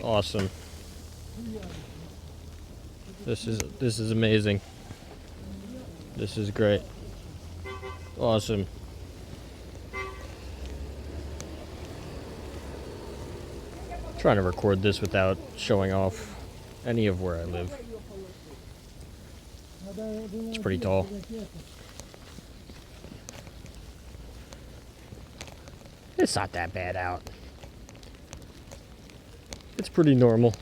Awesome. This is amazing. This is great. Awesome. Trying to record this without showing off any of where I live. It's pretty tall. It's not that bad out. It's pretty normal.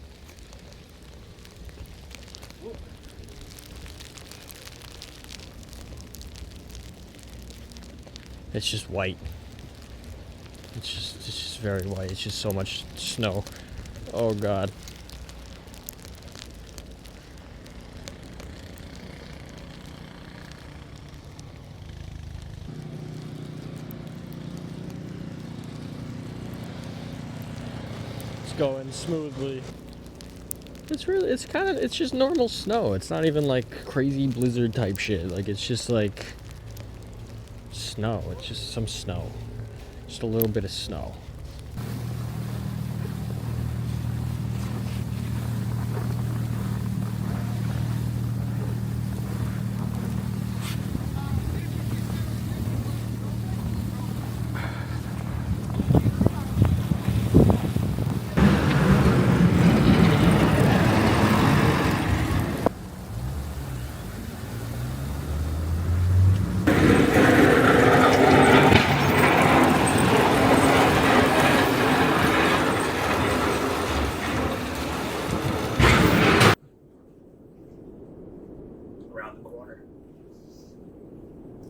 It's just white. It's just very white. It's just so much snow. Oh God. It's going smoothly. It's just normal snow. It's not even like crazy blizzard type shit. Like it's just like snow. It's just some snow. Just a little bit of snow.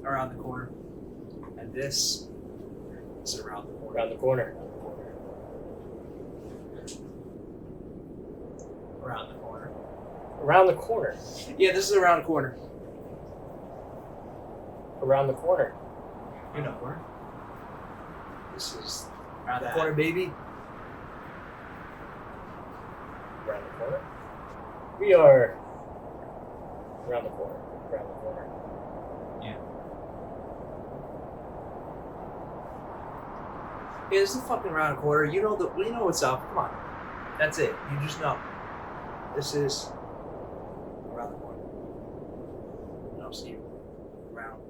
Around the corner. And this is around the corner. Around the corner. Around the corner. Around the corner. Yeah, this is around the corner. Around the corner. You know where. This is around the corner, baby. Around the corner. We are around the corner. Around the corner. Yeah. Yeah, this is fucking around the corner. You know what's up. Come on. That's it. You just know. This is around the corner. And I'll see you around.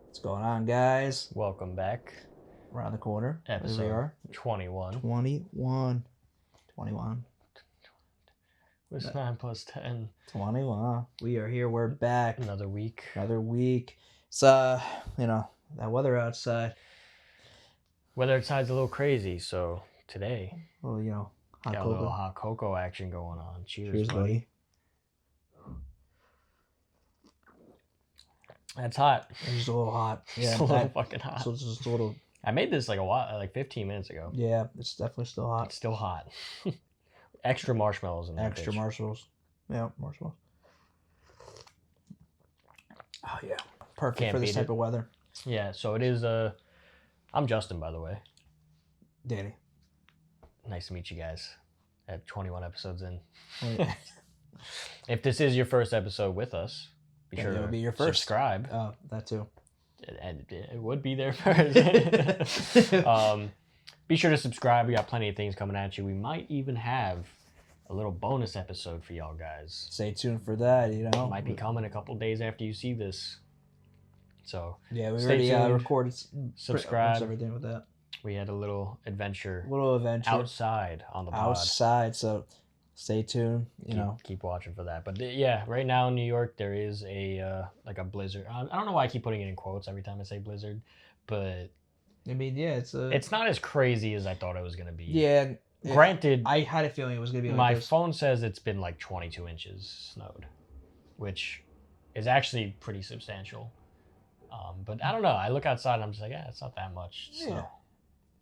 What's going on, guys? Welcome back. Around the corner. Episode Here we are. 21. 21. What's 9 plus 10? 21. We are here. We're back. Another week. It's that weather outside. Weather outside's a little crazy, so today Well, hot got a cocoa. little hot cocoa action going on. Cheers, Cheers, buddy. That's hot. It's just a little hot. Yeah, It's a little fucking hot. So it's just a little. I made this like 15 minutes ago. Yeah, it's definitely still hot. It's still hot. Extra marshmallows in there. Extra marshmallows. Yeah, marshmallows. Oh yeah, perfect Can't for this beat type it. of weather. Yeah, so it is. I'm Justin, by the way. Danny. Nice to meet you guys. At 21 episodes in. Oh, yeah. If this is your first episode with us, be Then sure it'll to be your first. subscribe. Oh, that too. And it would be there first. Be sure to subscribe. We got plenty of things coming at you. We might even have a little bonus episode for y'all guys. Stay tuned for that. It might be coming a couple days after you see this. So yeah, we stay already tuned. recorded. Subscribe. Everything with that. We had a little adventure outside on the pod. So stay tuned. Keep watching for that. But yeah, right now in New York there is a like a blizzard. I don't know why I keep putting it in quotes every time I say blizzard, but I mean, yeah, it's not as crazy as I thought it was gonna be. Yeah. Granted, I had a feeling it was gonna be like my this. phone says it's been like 22 inches snowed, which is actually pretty substantial. But I don't know. I look outside and I'm just like, yeah, it's not that much snow.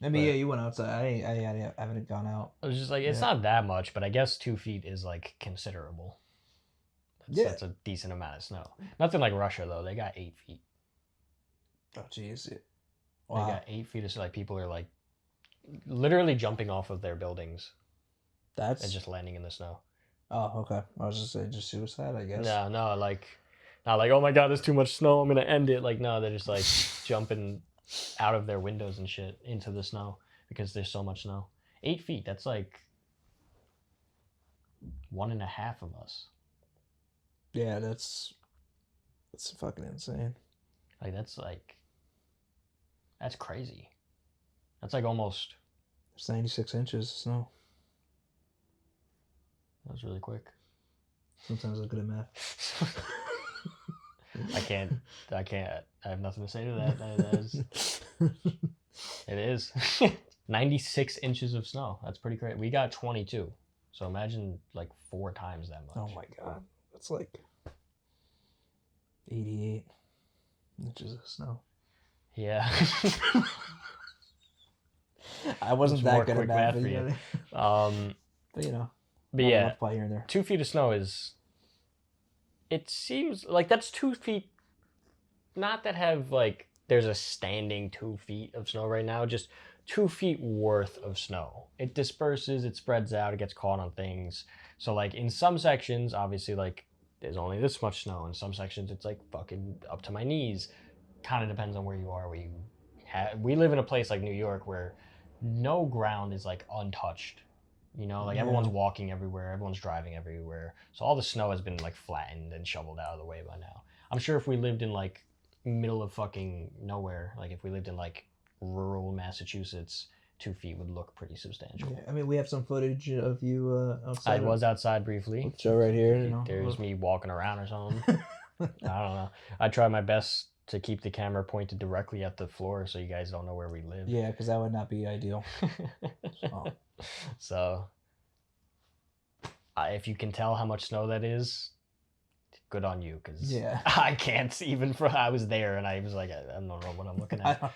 Yeah. I mean, yeah, you went outside. I haven't gone out. I was just like, it's not that much, but I guess 2 feet is like considerable. That's a decent amount of snow. Nothing like Russia though. They got 8 feet. Oh jeez. Wow. They got 8 feet of snow. Like people are like literally jumping off of their buildings. And just landing in the snow. Oh, okay. I was just saying, just suicide, I guess. No, not like, oh my god, there's too much snow, I'm gonna end it. Like, no, they're just like jumping out of their windows and shit into the snow because there's so much snow. 8 feet. That's like 1.5 of us. Yeah, that's fucking insane. Like that's crazy. That's like almost. It's 96 inches of snow. That was really quick. Sometimes I'm good at math. I can't. I have nothing to say to that. It is. 96 inches of snow. That's pretty great. We got 22. So imagine like 4 times that much. Oh my god. That's like 88 inches of snow. Yeah. I wasn't that good at math for you. But you know. But yeah, here and there. 2 feet of snow is. It seems like that's 2 feet. Not that have like there's a standing 2 feet of snow right now. Just 2 feet worth of snow. It disperses. It spreads out. It gets caught on things. So like in some sections, obviously like there's only this much snow. In some sections, it's like fucking up to my knees. Kind of depends on where you are. We live in a place like New York where no ground is like untouched. You know, like everyone's walking everywhere, everyone's driving everywhere. So all the snow has been like flattened and shoveled out of the way by now. I'm sure if we lived in like middle of fucking nowhere, like if we lived in like rural Massachusetts, 2 feet would look pretty substantial. Yeah, I mean, we have some footage of you outside. I was outside briefly. Show right here. You know, there's me walking around or something. I don't know. I try my best to keep the camera pointed directly at the floor so you guys don't know where we live. Yeah, because that would not be ideal. So, if you can tell how much snow that is, good on you. Because I can't even. I was there and I was like, I don't know what I'm looking at.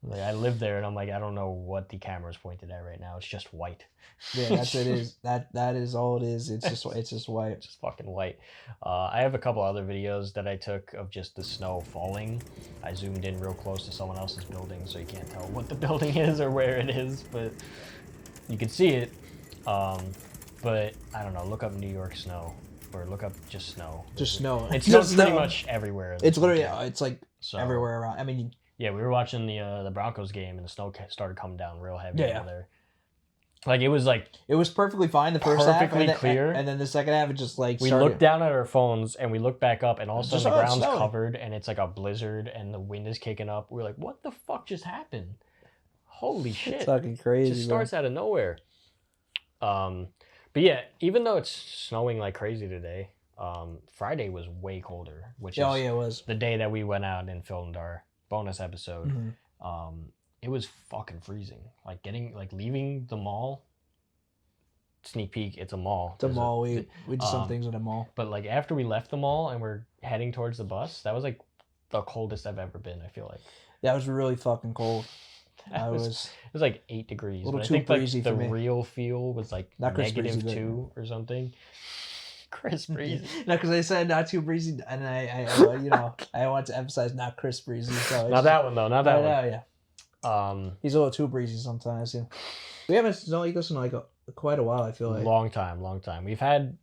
Like I lived there and I'm like, I don't know what the camera's pointed at right now. It's just white. Yeah, that's it is. That is all it is. It's just white. It's just fucking white. I have a couple other videos that I took of just the snow falling. I zoomed in real close to someone else's building, so you can't tell what the building is or where it is, but you can see it. But I don't know. Look up New York snow, or look up just snow. Just snow. It's just pretty much everywhere. It's literally it's like everywhere around. I mean. Yeah, we were watching the Broncos game, and the snow started coming down real heavy over there. Like, it was perfectly fine the first half. Perfectly clear. And then the second half, it just like we looked down at our phones, and we looked back up, and all of a sudden the ground's snowing. covered, and it's like a blizzard, and the wind is kicking up. We're like, what the fuck just happened? Holy shit. It's fucking crazy. It just starts out of nowhere. But yeah, even though it's snowing like crazy today, Friday was way colder, which is it was the day that we went out and filmed our bonus episode. Mm-hmm. It was fucking freezing. Like leaving the mall. Sneak peek, it's a mall. It's a mall. We did some things at a mall. But like after we left the mall and we're heading towards the bus, that was like the coldest I've ever been. I feel like that was really fucking cold. It was like 8 degrees. A little but too I think breezy like for the me. real feel was like not -2 or something. Chris breezy. No, because I said not too breezy, and I I want to emphasize not Chris breezy. So not that one though. Not that one. Yeah. He's a little too breezy sometimes. Yeah. We haven't snow like this in like quite a while. I feel like long time. We've had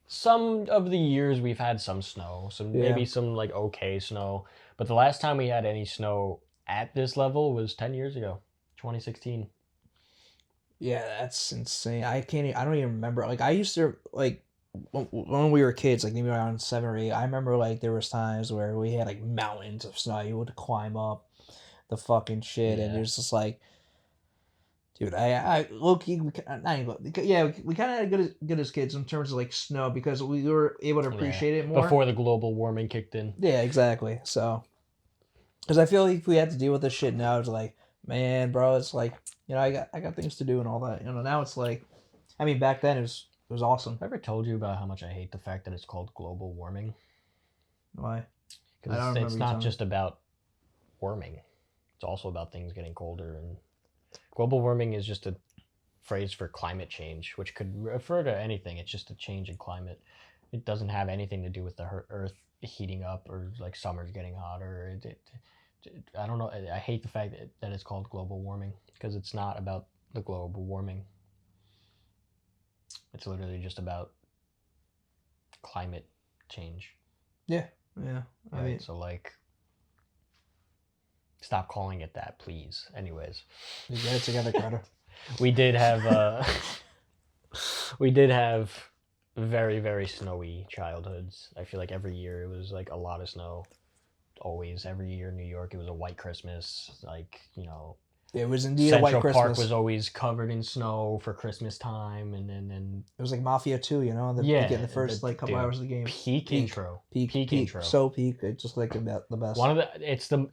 some of the years. We've had some snow, maybe some like okay snow. But the last time we had any snow at this level was 10 years ago, 2016. Yeah, that's insane. I don't even remember. Like I used to like. When we were kids, like maybe around 7 or 8, I remember like there was times where we had like mountains of snow. You would climb up the fucking shit, and it's just like, dude, I low-key, we kind of had good as kids in terms of like snow because we were able to appreciate it more before the global warming kicked in. Yeah, exactly. So, because I feel like if we had to deal with this shit now, it's like, man, bro, it's like, I got things to do and all that. Now it's like, I mean, back then it was awesome. Have I ever told you about how much I hate the fact that it's called global warming? Why? Because it's not just about warming. It's also about things getting colder. And global warming is just a phrase for climate change, which could refer to anything. It's just a change in climate. It doesn't have anything to do with the Earth heating up or like summers getting hotter. I don't know. I hate the fact that it's called global warming because it's not about the global warming. It's literally just about climate change. Yeah. Right. So like, Stop calling it that, please. Anyways, You get it together, Greta. we did have we did have very, very snowy childhoods. I feel like every year it was like a lot of snow. Always, every year in New York, it was a white Christmas. Like, you know, It was indeed a white Central Christmas. Park was always covered in snow for Christmas time, and then It was like Mafia 2, you know, getting the first like couple dude, hours of the game. peak intro, Peak intro. So peak. It's just like about the best. One of the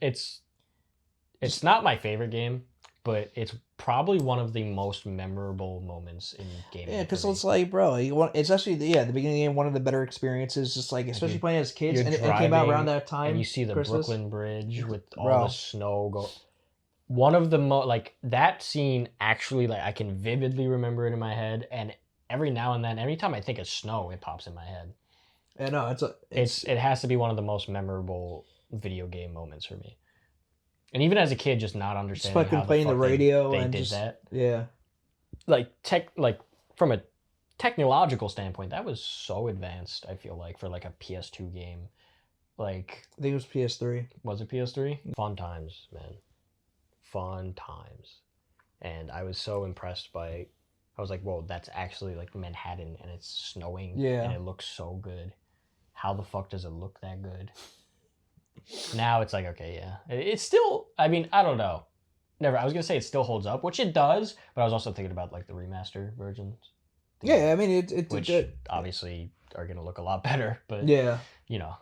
it's not my favorite game, but it's probably one of the most memorable moments in gaming. Yeah, because for me. it's like, bro, it's actually the beginning of the game, one of the better experiences. Just like, especially playing as kids, and it came out around that time. And you see the Christmas. Brooklyn Bridge with all Bro. the snow go. One of the like that scene actually, like, I can vividly remember it in my head, and every now and then, every time I think of snow, it pops in my head. Yeah, no, It has to be one of the most memorable video game moments for me. And even as a kid, just not understanding fucking how playing the fuck radio they and did just that. yeah. Like from a technological standpoint, that was so advanced. I feel like for like a PS2 game, like I think it was PS3. was it PS3? Fun times, man. Fun times. And I was so impressed by. I was like, whoa, that's actually like Manhattan, and it's snowing. Yeah. And it looks so good. How the fuck does it look that good? Now it's like, okay, yeah. It's still, I mean, I don't know. I was going to say it still holds up, which it does, but I was also thinking about like the remaster versions. Yeah, I mean, it's which obviously are going to look a lot better, but yeah. you know,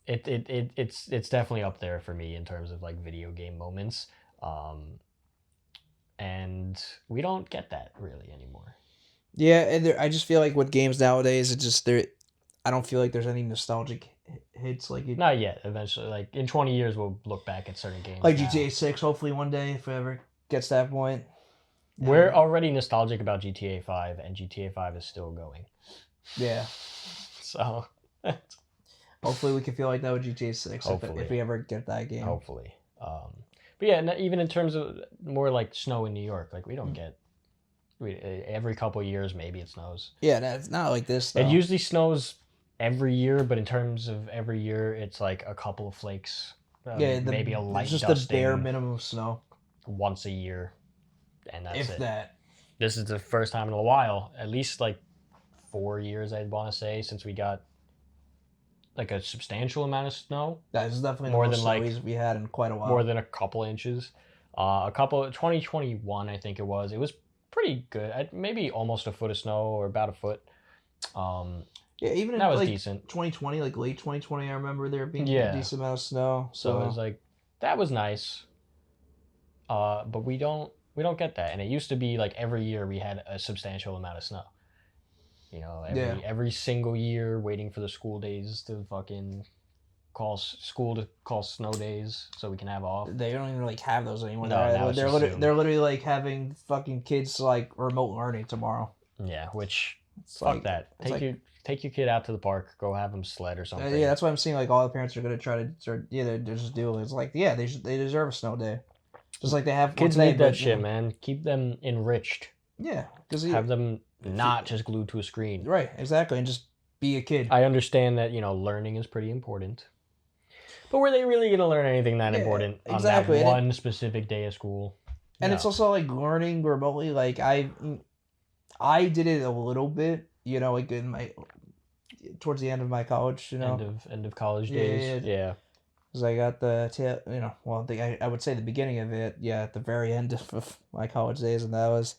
it's definitely up there for me in terms of like video game moments. And we don't get that really anymore. Yeah, and I just feel like with games nowadays, I don't feel like there's any nostalgic hits like it. Not yet. Eventually, like in 20 years, we'll look back at certain games. Like now. GTA 6, hopefully one day, if it ever gets to that point. We're already nostalgic about GTA 5, and GTA 5 is still going. Yeah. So, hopefully we can feel like that with GTA 6 if we ever get that game. Hopefully. But yeah, even in terms of more like snow in New York, like we don't get. Every couple of years, maybe it snows. Yeah, it's not like this, though. It usually snows every year, but in terms of every year, it's like a couple of flakes. Maybe a light just dusting. the bare minimum of snow. Once a year, and that's if it. That. This is the first time in a while, at least like 4 years, I'd want to say, since we got like a substantial amount of snow. That is definitely more the most than snowies we had in quite a while. More than a couple inches. 2021, I think it was. It was pretty good. Maybe almost a foot of snow or about a foot. Yeah, even that was like decent. 2020, like late 2020, I remember there being a decent amount of snow. So it was like that was nice. But we don't get that, and it used to be like every year we had a substantial amount of snow. You know, every single year, waiting for the school days to fucking call snow days so we can have off. They don't even like have those anymore. No, they're literally like having fucking kids like remote learning tomorrow. Yeah, which it's fuck like, that. Take your kid out to the park. Go have them sled or something. Yeah, that's why I'm seeing like all the parents are gonna try to start. Yeah, they just do. It's like they deserve a snow day, just like they have. Kids need that shit, man. Keep them enriched. Yeah, because have them not just glued to a screen. Right, exactly, and just be a kid. I understand that learning is pretty important. But were they really going to learn anything that important on that one specific day of school? And it's also like learning remotely. Like I did it a little bit, like in towards the end of my college, end of college days. Yeah. Because I got I would say the beginning of it, at the very end of my college days, and that was,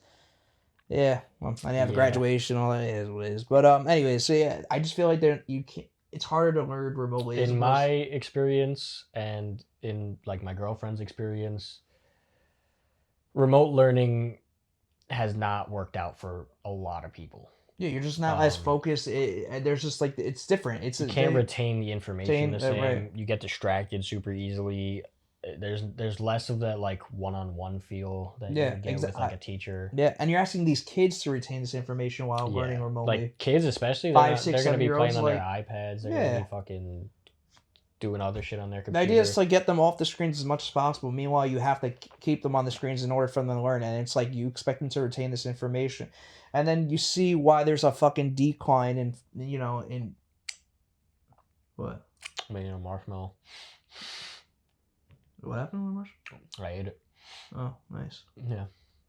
I didn't have graduation, all that is what it is. But anyways, so I just feel like you can't. It's harder to learn remotely. In my experience and in like my girlfriend's experience, remote learning has not worked out for a lot of people. Yeah, you're just not as focused. There's just like it's different. You can't retain the information the same. Right. You get distracted super easily. There's less of that like one-on-one feel that you get with like a teacher. Yeah, and you're asking these kids to retain this information while learning remotely. Like kids especially, they're going to be playing on their iPads. They're going to be fucking doing other shit on their computer. The idea is to get them off the screens as much as possible. Meanwhile, you have to keep them on the screens in order for them to learn. And it's like you expect them to retain this information. And then you see why there's a fucking decline in what? Marshmallow. What happened with mush? I ate it. Oh, nice. Yeah.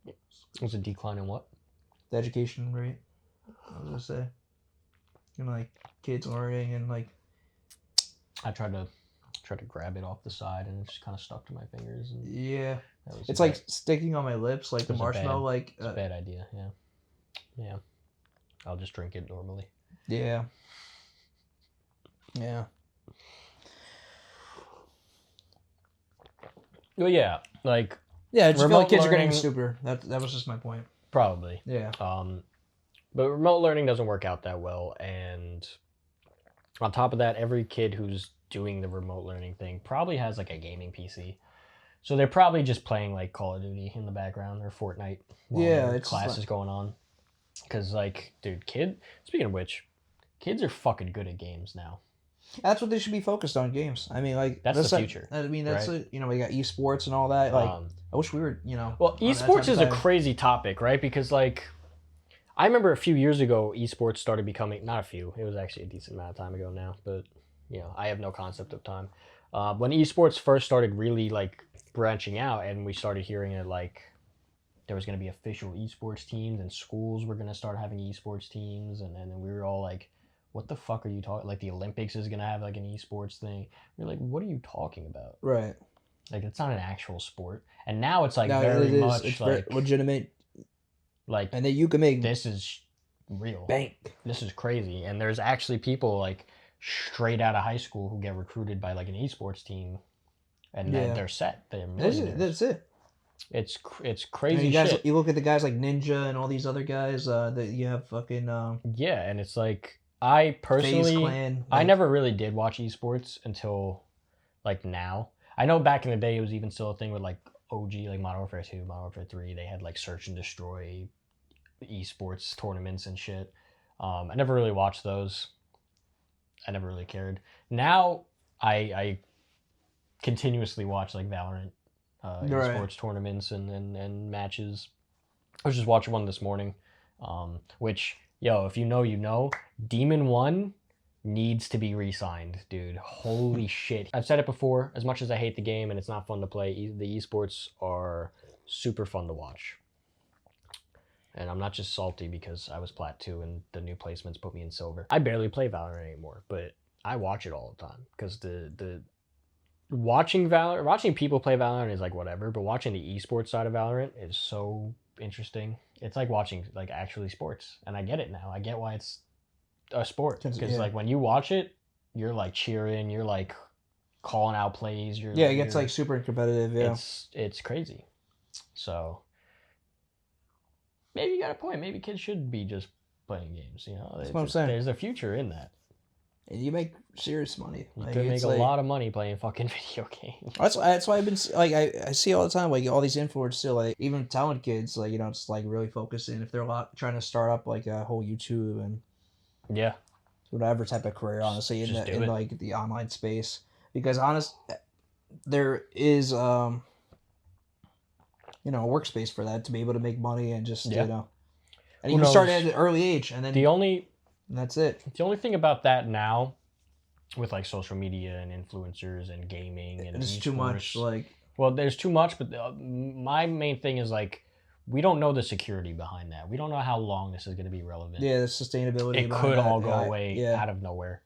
It was a decline in what? The education rate. I was gonna say. Like kids learning and like. I tried to grab it off the side and it just kind of stuck to my fingers. And yeah. was It's like sticking on my lips, like the marshmallow. It's a bad idea. Yeah. Yeah. I'll just drink it normally. Yeah. Yeah. Well, yeah, like. Yeah, I just feel like kids are getting learning- stupider. That was just my point. Probably. Yeah. But remote learning doesn't work out that well, and on top of that, every kid who's doing the remote learning thing probably has like a gaming PC. So they're probably just playing like Call of Duty in the background or Fortnite while their class is going on. Because like, dude, speaking of which, kids are fucking good at games now. That's what they should be focused on, games. I mean, like that's the future. I mean, that's right? we got esports and all that. Like, I wish we were, Well, esports is a crazy topic, right? Because like, I remember a few years ago, esports started becoming, not a few, it was actually a decent amount of time ago now, but I have no concept of time. When esports first started really like branching out, and we started hearing it like there was going to be official esports teams, and schools were going to start having esports teams, and then we were all like, what the fuck are you talking? Like the Olympics is going to have like an esports thing. We're like, what are you talking about? Right. Like it's not an actual sport. And now it's like it's like very legitimate. Like, and then you can make this is real. Bank. This is crazy. And there's actually people like straight out of high school who get recruited by like an esports team, and then they're set. They're millionaires. That's it. It's crazy shit. You look at the guys like Ninja and all these other guys that you have fucking. Yeah, and it's like I personally, Clan, I never really did watch esports until like now. I know back in the day it was even still a thing with like OG, like Modern Warfare 2, Modern Warfare 3. They had like search and destroy esports tournaments and shit. I never really watched those. I never really cared. Now I continuously watch like Valorant esports tournaments and matches. I was just watching one this morning, which, if you know, Demon 1 needs to be re-signed, dude. Holy shit. I've said it before, as much as I hate the game and it's not fun to play, the esports are super fun to watch. And I'm not just salty because I was Plat 2 and the new placements put me in silver. I barely play Valorant anymore, but I watch it all the time because the watching people play Valorant is like whatever, but watching the esports side of Valorant is so interesting. It's like watching like actually sports, and I get it now. I get why it's a sport, because like when you watch it, you're like cheering, you're like calling out plays. It gets like super competitive. Yeah, it's crazy. So maybe you got a point. Maybe kids should be just playing games. That's what I'm saying. There's a future in that. And you make serious money. You could make a lot of money playing fucking video games. That's why I've been like I see all the time like all these influencers still like even talented kids like just like really focusing if they're trying to start up like a whole YouTube and whatever type of career honestly in like the online space, because there is a workspace for that to be able to make money and just and you can start at an early age, and then that's it. The only thing about that now, with like social media and influencers and gaming and it's too much. Well, there's too much, but my main thing is like we don't know the security behind that. We don't know how long this is going to be relevant. Yeah, the sustainability. It could all go away out of nowhere.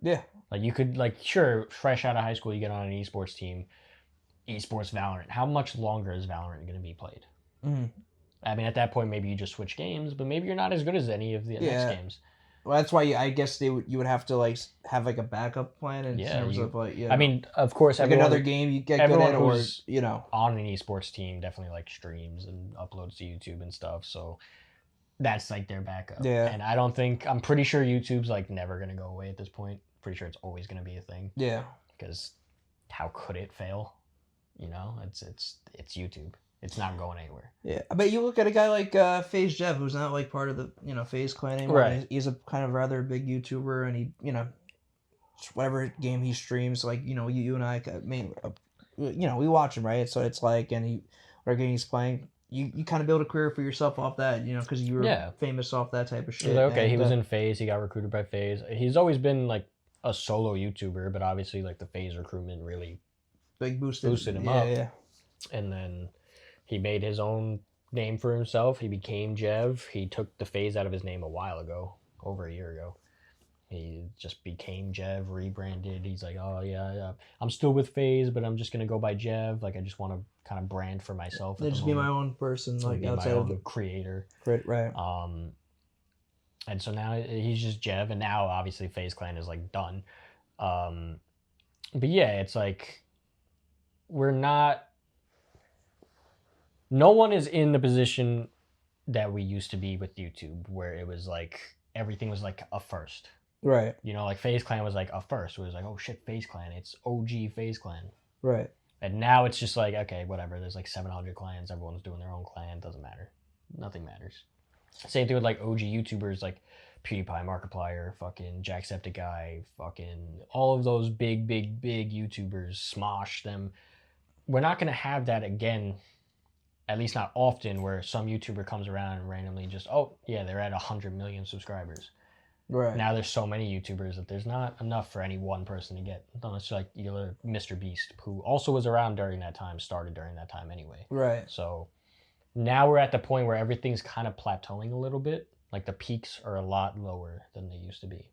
Yeah, like you could sure, fresh out of high school, you get on an esports team, esports Valorant. How much longer is Valorant going to be played? Mm-hmm. I mean, at that point, maybe you just switch games, but maybe you're not as good as any of the next games. Well, that's why I guess you would have to like have like a backup plan in terms of like I mean, of course, like another game you get good at, or on an esports team definitely like streams and uploads to YouTube and stuff. So that's like their backup. Yeah, and I'm pretty sure YouTube's like never gonna go away at this point. Pretty sure it's always gonna be a thing. Yeah, because how could it fail? It's YouTube. It's not going anywhere. Yeah, but you look at a guy like FaZe Jeff, who's not like part of the FaZe clan anymore. Right. He's a kind of rather big YouTuber, and he whatever game he streams, like you and I we watch him, right? So it's like, and whatever game he's playing, you kind of build a career for yourself off that, because you were famous off that type of shit. Okay, he was in FaZe. He got recruited by FaZe. He's always been like a solo YouTuber, but obviously like the FaZe recruitment really Like boosted him yeah, up. Yeah. And then he made his own name for himself. He became Jev. He took the phase out of his name a while ago, over a year ago. He just became Jev, rebranded. He's like, oh yeah, I'm still with FaZe, but I'm just gonna go by Jev. Like I just want to kind of brand for myself. Just be my own person, like be outside my of own the creator. right. And so now he's just Jev, and now obviously FaZe Clan is like done. But yeah, it's like we're not. No one is in the position that we used to be with YouTube, where it was like everything was like a first. Right. You know, like FaZe Clan was like a first. It was like, oh shit, FaZe Clan. It's OG FaZe Clan. Right. And now it's just like, okay, whatever. There's like 700 clans. Everyone's doing their own clan. Doesn't matter. Nothing matters. Same thing with like OG YouTubers like PewDiePie, Markiplier, fucking Jacksepticeye, fucking all of those big YouTubers. Smosh them. We're not gonna have that again. At least not often, where some YouTuber comes around and randomly just, oh yeah, they're at 100 million subscribers. Right. Now there's so many YouTubers that there's not enough for any one person to get. Unless like you're Mr. Beast, who also was around during that time, started during that time anyway. Right. So now we're at the point where everything's kind of plateauing a little bit. Like the peaks are a lot lower than they used to be.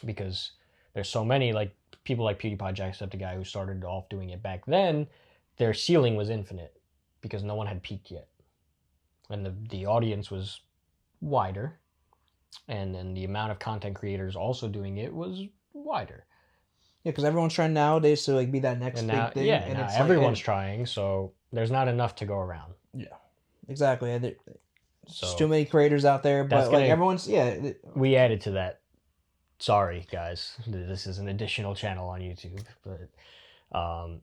Because there's so many, like people like PewDiePie, Jacksepticeye, who started off doing it back then, their ceiling was infinite. Because no one had peaked yet. And the audience was wider. And then the amount of content creators also doing it was wider. Yeah, because everyone's trying nowadays to like be that next big thing. Yeah, and now it's everyone's trying, so there's not enough to go around. Yeah, exactly. And there's So too many creators out there, but like everyone's We added to that. Sorry, guys. This is an additional channel on YouTube, but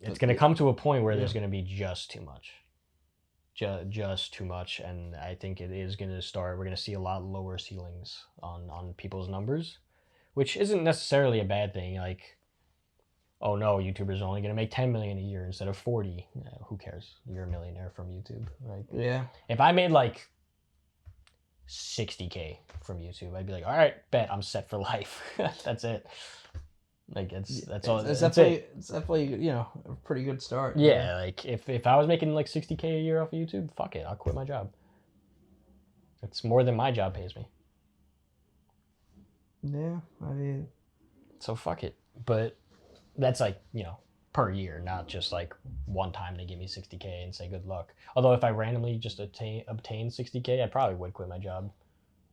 it's going to come to a point where there's going to be just too much. Just too much, and I think it is going to start. We're going to see a lot lower ceilings on people's numbers, which isn't necessarily a bad thing. Like, oh no, YouTubers are only going to make 10 million a year instead of 40. Who cares? You're a millionaire from YouTube, right? Yeah. If I made like 60K from YouTube, I'd be like, all right, bet I'm set for life. That's it. Like that's all. It's definitely a pretty good start. Yeah, like if I was making like 60K a year off of YouTube, fuck it, I'll quit my job. It's more than my job pays me. Yeah, I mean, so fuck it. But that's like per year, not just like one time they give me 60K and say good luck. Although if I randomly just obtain 60K, I probably would quit my job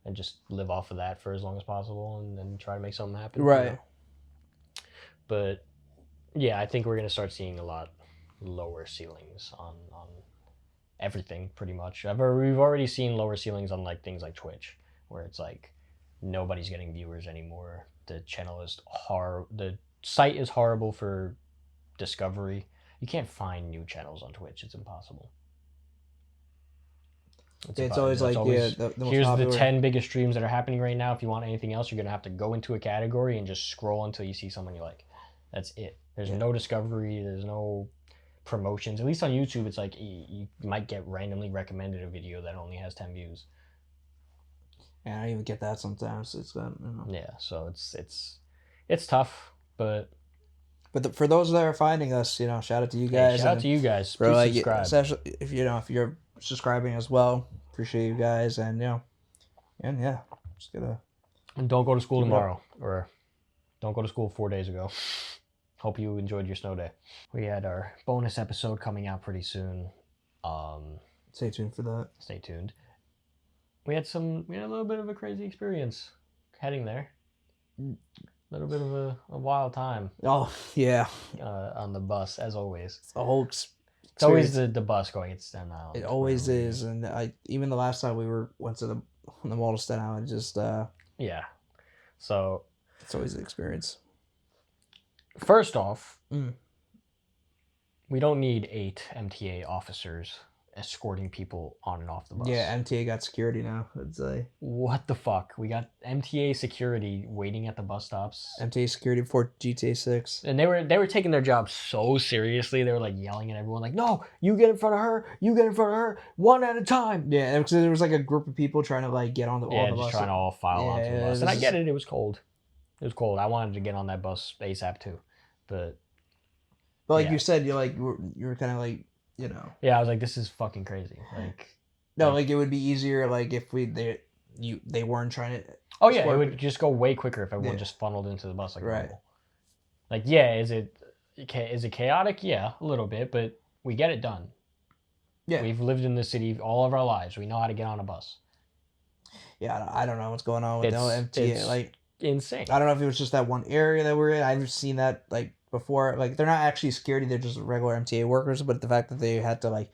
and just live off of that for as long as possible and then try to make something happen. Right. But yeah, I think we're gonna start seeing a lot lower ceilings on everything pretty much. We've already seen lower ceilings on like things like Twitch, where it's like nobody's getting viewers anymore. The channel is the site is horrible for discovery. You can't find new channels on Twitch. It's impossible. It's always the most here's popular. the 10 biggest streams that are happening right now. If you want anything else, you're gonna have to go into a category and just scroll until you see someone you like. That's it. There's no discovery. There's no promotions. At least on YouTube, it's like you might get randomly recommended a video that only has 10 views. Yeah, I don't even get that sometimes. It's Yeah, so it's tough, but for those that are finding us, shout out to you guys. Shout out to you guys. Bro, Please subscribe. Especially if you're subscribing as well. Appreciate you guys, and just gonna. And don't go to school tomorrow, or don't go to school 4 days ago. Hope you enjoyed your snow day. We had our bonus episode coming out pretty soon. Stay tuned for that. Stay tuned. We had a little bit of a crazy experience heading there. A little bit of a wild time. Oh yeah. On the bus, as always. It's a whole. It's always the bus going. It's Staten Island. It always is, and even the last time we went to the mall to Staten Island, just yeah. So it's always an experience. First off, we don't need 8 MTA officers escorting people on and off the bus. Yeah, MTA got security now. I'd say. What the fuck? We got MTA security waiting at the bus stops. MTA security before GTA 6. And they were taking their job so seriously. They were like yelling at everyone like, "No, you get in front of her. You get in front of her, one at a time." Yeah, because there was like a group of people trying to like get on the just bus. trying to all file onto the bus. And I get it. It was cold. It was cold. I wanted to get on that bus ASAP too, but But like Yeah. you said, you're kind of like, you know. Yeah, I was like, this is fucking crazy. Like, No, like it would be easier like if they weren't trying to. oh yeah, it swerve would just go way quicker if everyone Yeah. just funneled into the bus like Right. normal. Like, yeah, is it chaotic? Yeah, a little bit, but we get it done. Yeah. We've lived in this city all of our lives. We know how to get on a bus. Yeah, I don't know what's going on with the MTA. It's Like, insane. I don't know if it was just that one area that we're in. I've seen that like before. Like, they're not actually security; they're just regular MTA workers. But the fact that they had to like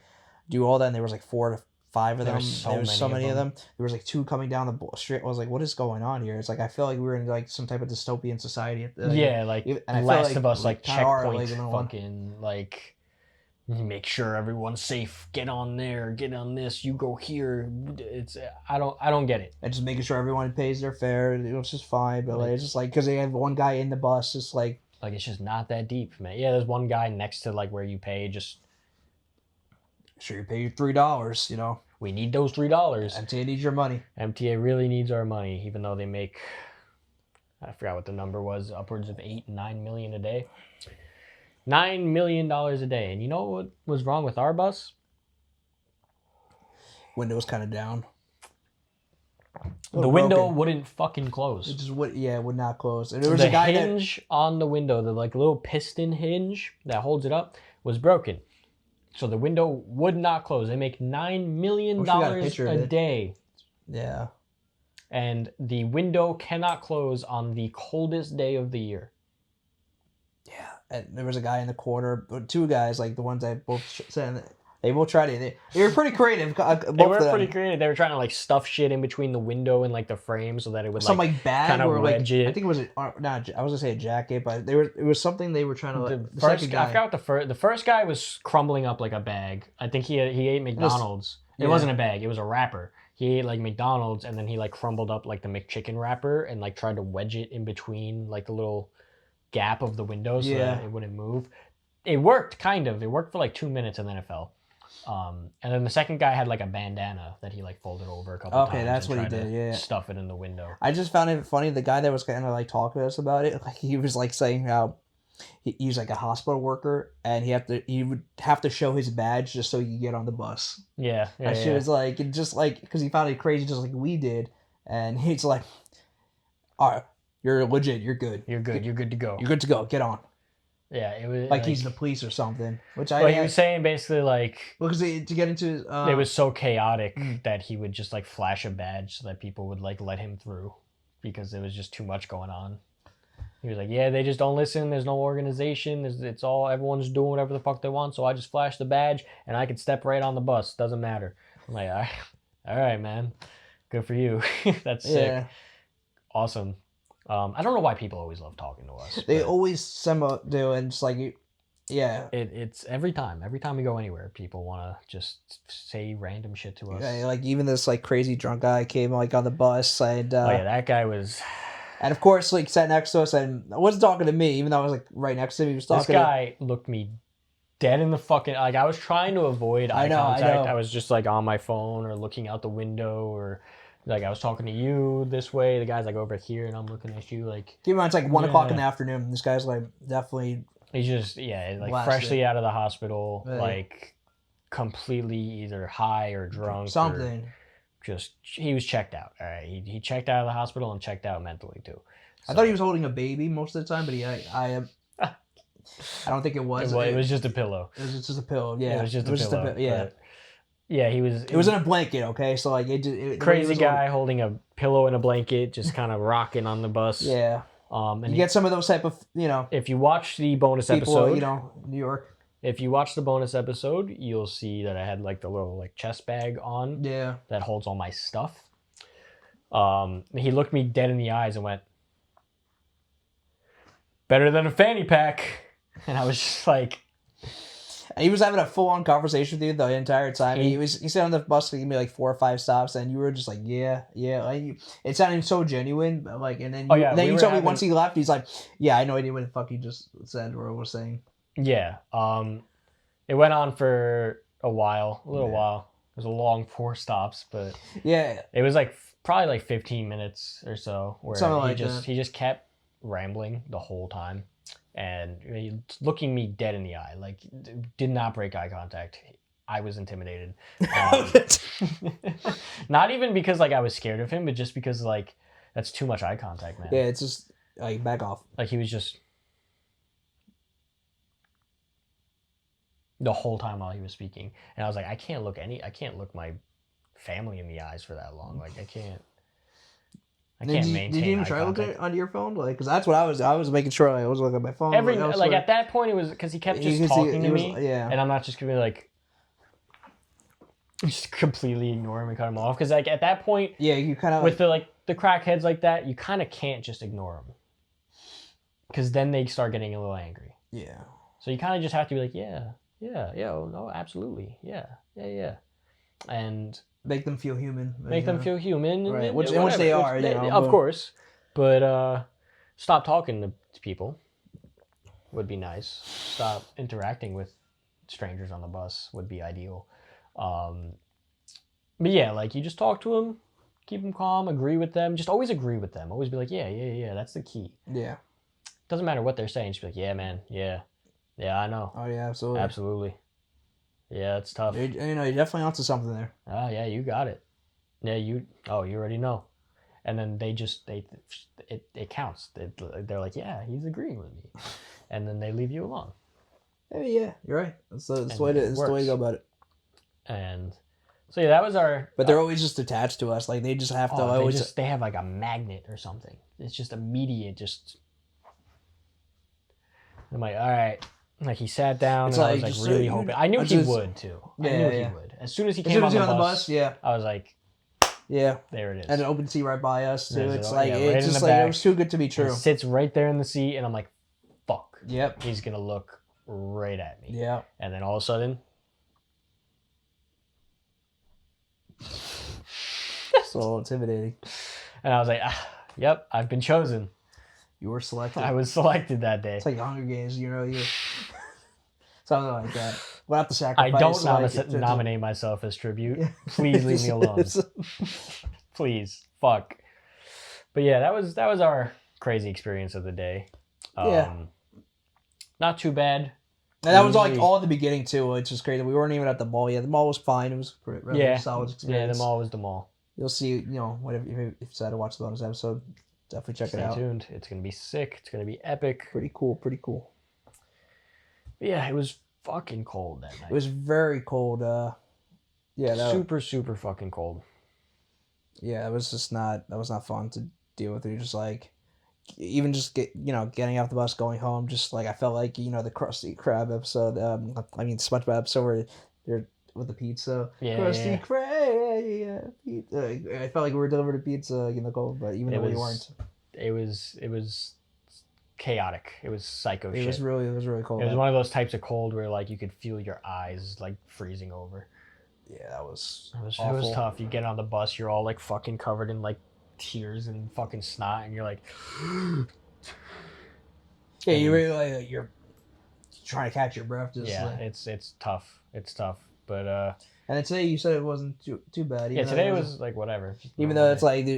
do all that, and there was like 4 to 5 of There them. was There was so many many of of them. There was like 2 coming down the street. I was like, what is going on here? It's like I feel like we were in like some type of dystopian society. Yeah, like and I feel Last of Us, like kinda are, checkpoint, like, in the one. fucking like. Make sure everyone's safe. Get on there. Get on this. You go here. It's I don't get it. And just making sure everyone pays their fare. It was just fine, but like it's just like because they have one guy in the bus, just like it's just not that deep, man. Yeah, there's one guy next to like where you pay. Just sure you pay your $3. You know, we need those $3. MTA needs your money. MTA really needs our money, even though they make I forgot what the number was, upwards of 8-9 million a day. $9 million a day. And you know what was wrong with our bus? Window was kind of down. The window wouldn't fucking close. It just would not close. And there was The a guy hinge on the window, the like little piston hinge that holds it up, was broken. So the window would not close. They make $9 million a day. Yeah. And the window cannot close on the coldest day of the year. Yeah. And there was a guy in the corner, 2 guys, like the ones that both said they both tried it. They were pretty creative. They were pretty creative. They were trying to like stuff shit in between the window and like the frame so that it would some like bag kind of or wedge like it. I think it was not. I was gonna say a jacket, but it was something they were trying to. The first guy, I forgot what the first guy was crumbling up like a bag. I think he ate McDonald's. It wasn't a bag. It was a wrapper. He ate like McDonald's and then he like crumbled up like the McChicken wrapper and like tried to wedge it in between like the little gap of the window so that it wouldn't move. It worked kind of. It worked for like 2 minutes and then it fell. And then the second guy had like a bandana that he like folded over a couple times. Okay, that's and what he tried did. to Yeah, stuff it in the window. I just found it funny. The guy that was kind of like talking to us about it, like he was like saying how he's like a hospital worker and he would have to show his badge just so he could get on the bus. Yeah, And she was like, just like because he found it crazy, just like we did, and he's like, "All right, you're legit. You're good. You're good. You're good to go. You're good to go. Get on." Yeah, it was Like he's the police or something. Which Well, he was saying basically like because to get into it was so chaotic that he would just like flash a badge so that people would like let him through because there was just too much going on. He was like, yeah, they just don't listen. There's no organization. It's all everyone's doing whatever the fuck they want. So I just flash the badge and I can step right on the bus. Doesn't matter. I'm like, all right, man. Good for you. That's sick. Awesome. I don't know why people always love talking to us. They always do, and it's like, yeah. It's every time we go anywhere, people want to just say random shit to us. Yeah, like even this like crazy drunk guy came like on the bus, and oh yeah, that guy was. And of course, like sat next to us, and wasn't talking to me, even though I was like right next to him. He was talking. This guy looked me dead in the fucking like. I was trying to avoid eye contact. I was just like on my phone or looking out the window or. Like I was talking to you this way, the guy's like over here, and I'm looking at you like. Keep in mind, it's like 1 o'clock in the afternoon. This guy's like definitely. He's just like freshly out of the hospital, like completely either high or drunk, something. Just he was checked out. All right, he checked out of the hospital and checked out mentally too. So, I thought he was holding a baby most of the time, but I don't think it was. It was just a pillow. It was just a pillow. Yeah, it was just a pillow. Yeah. Yeah, he was. It was in a blanket, okay? So like crazy guy holding a pillow and a blanket, just kind of rocking on the bus. Yeah. And you get some of those type of If you watch the bonus people, episode, New York. If you watch the bonus episode, you'll see that I had like the little like chest bag on. Yeah. That holds all my stuff. He looked me dead in the eyes and went, "Better than a fanny pack," and I was just like. He was having a full-on conversation with you the entire time. He sat on the bus, gave me like 4 or 5 stops, and you were just like, yeah. Like, it sounded so genuine, but like, and then you told me once he left, he's like, yeah, I had no idea what the fuck he just said or was saying. Yeah. It went on for a while, a little while. It was a long 4 stops, but yeah, it was like probably like 15 minutes or so where something he just kept rambling the whole time. and looking me dead in the eye, like did not break eye contact. I was intimidated. Not even because like I was scared of him, but just because like that's too much eye contact, man. Yeah, it's just like back off. Like he was just the whole time while he was speaking, and I was like, I can't look my family in the eyes for that long. Like I can't maintain. Did you even try looking on your phone? Like, because that's what I was making sure I was looking at my phone. Like at that point, it was because he kept just talking to me, and I'm not just gonna be like. Just completely ignore him and cut him off because like at that point you kind of with the crackheads like that you kind of can't just ignore them because then they start getting a little angry, so you kind of just have to be like oh, no, absolutely, yeah, and make them feel human, right, and, which they are, of course, but stop talking to people would be nice. Stop interacting with strangers on the bus would be ideal. But yeah, like you just talk to them, keep them calm, agree with them, just always agree with them. Always be like, yeah, that's the key. Yeah. Doesn't matter what they're saying, just be like, yeah, man, yeah, I know. Oh yeah, absolutely. Yeah, it's tough. You're definitely onto something there. Oh yeah, you got it. Yeah, you already know. And then it counts. They're like, yeah, he's agreeing with me. And then they leave you alone. Hey, yeah, you're right. That's the way to go about it. And so yeah, that was our. But they're always just attached to us. Like they just have to they have like a magnet or something. It's just immediate. Just. I'm like, all right. Like he sat down and I was like really hoping. I knew he would too. I knew he would. As soon as he came on the bus, yeah. I was like, yeah, there it is. And an open seat right by us too. It's like right it's just like it was too good to be true. He sits right there in the seat, and I'm like, fuck. Yep. He's gonna look right at me. Yeah. And then all of a sudden. So intimidating. And I was like, yep, I've been chosen. You were selected. I was selected that day. It's like Hunger Games, you something like that. We'll have to sacrifice. I don't nominate myself as tribute. Yeah. Please leave me alone. Please, fuck. But yeah, that was our crazy experience of the day. Not too bad. And that was like all at the beginning too, which is crazy. We weren't even at the mall yet. The mall was fine. It was a solid experience. Yeah, the mall was the mall. You'll see, whatever if you decide to watch the bonus episode, definitely check it out. Stay tuned. It's gonna be sick. It's gonna be epic. Pretty cool. But yeah, it was fucking cold that night. It was very cold. Super fucking cold. Yeah, it was just not. That was not fun to deal with. You're just like, even just getting off the bus, going home. Just like I felt like the Krusty Krab episode. SpongeBob episode where they're with the pizza. Yeah, Krusty Krab. I felt like we were delivered a pizza in the cold, but even though we weren't. It was chaotic. It was psycho shit. It was really cold. It was one of those types of cold where like you could feel your eyes like freezing over. Yeah, that was awful. It was tough. You get on the bus, you're all like fucking covered in like tears and fucking snot, and you're like, yeah, you really like you're trying to catch your breath. It's tough. It's tough, but and then today you said it wasn't too bad. Yeah, today was like whatever. Even though it's like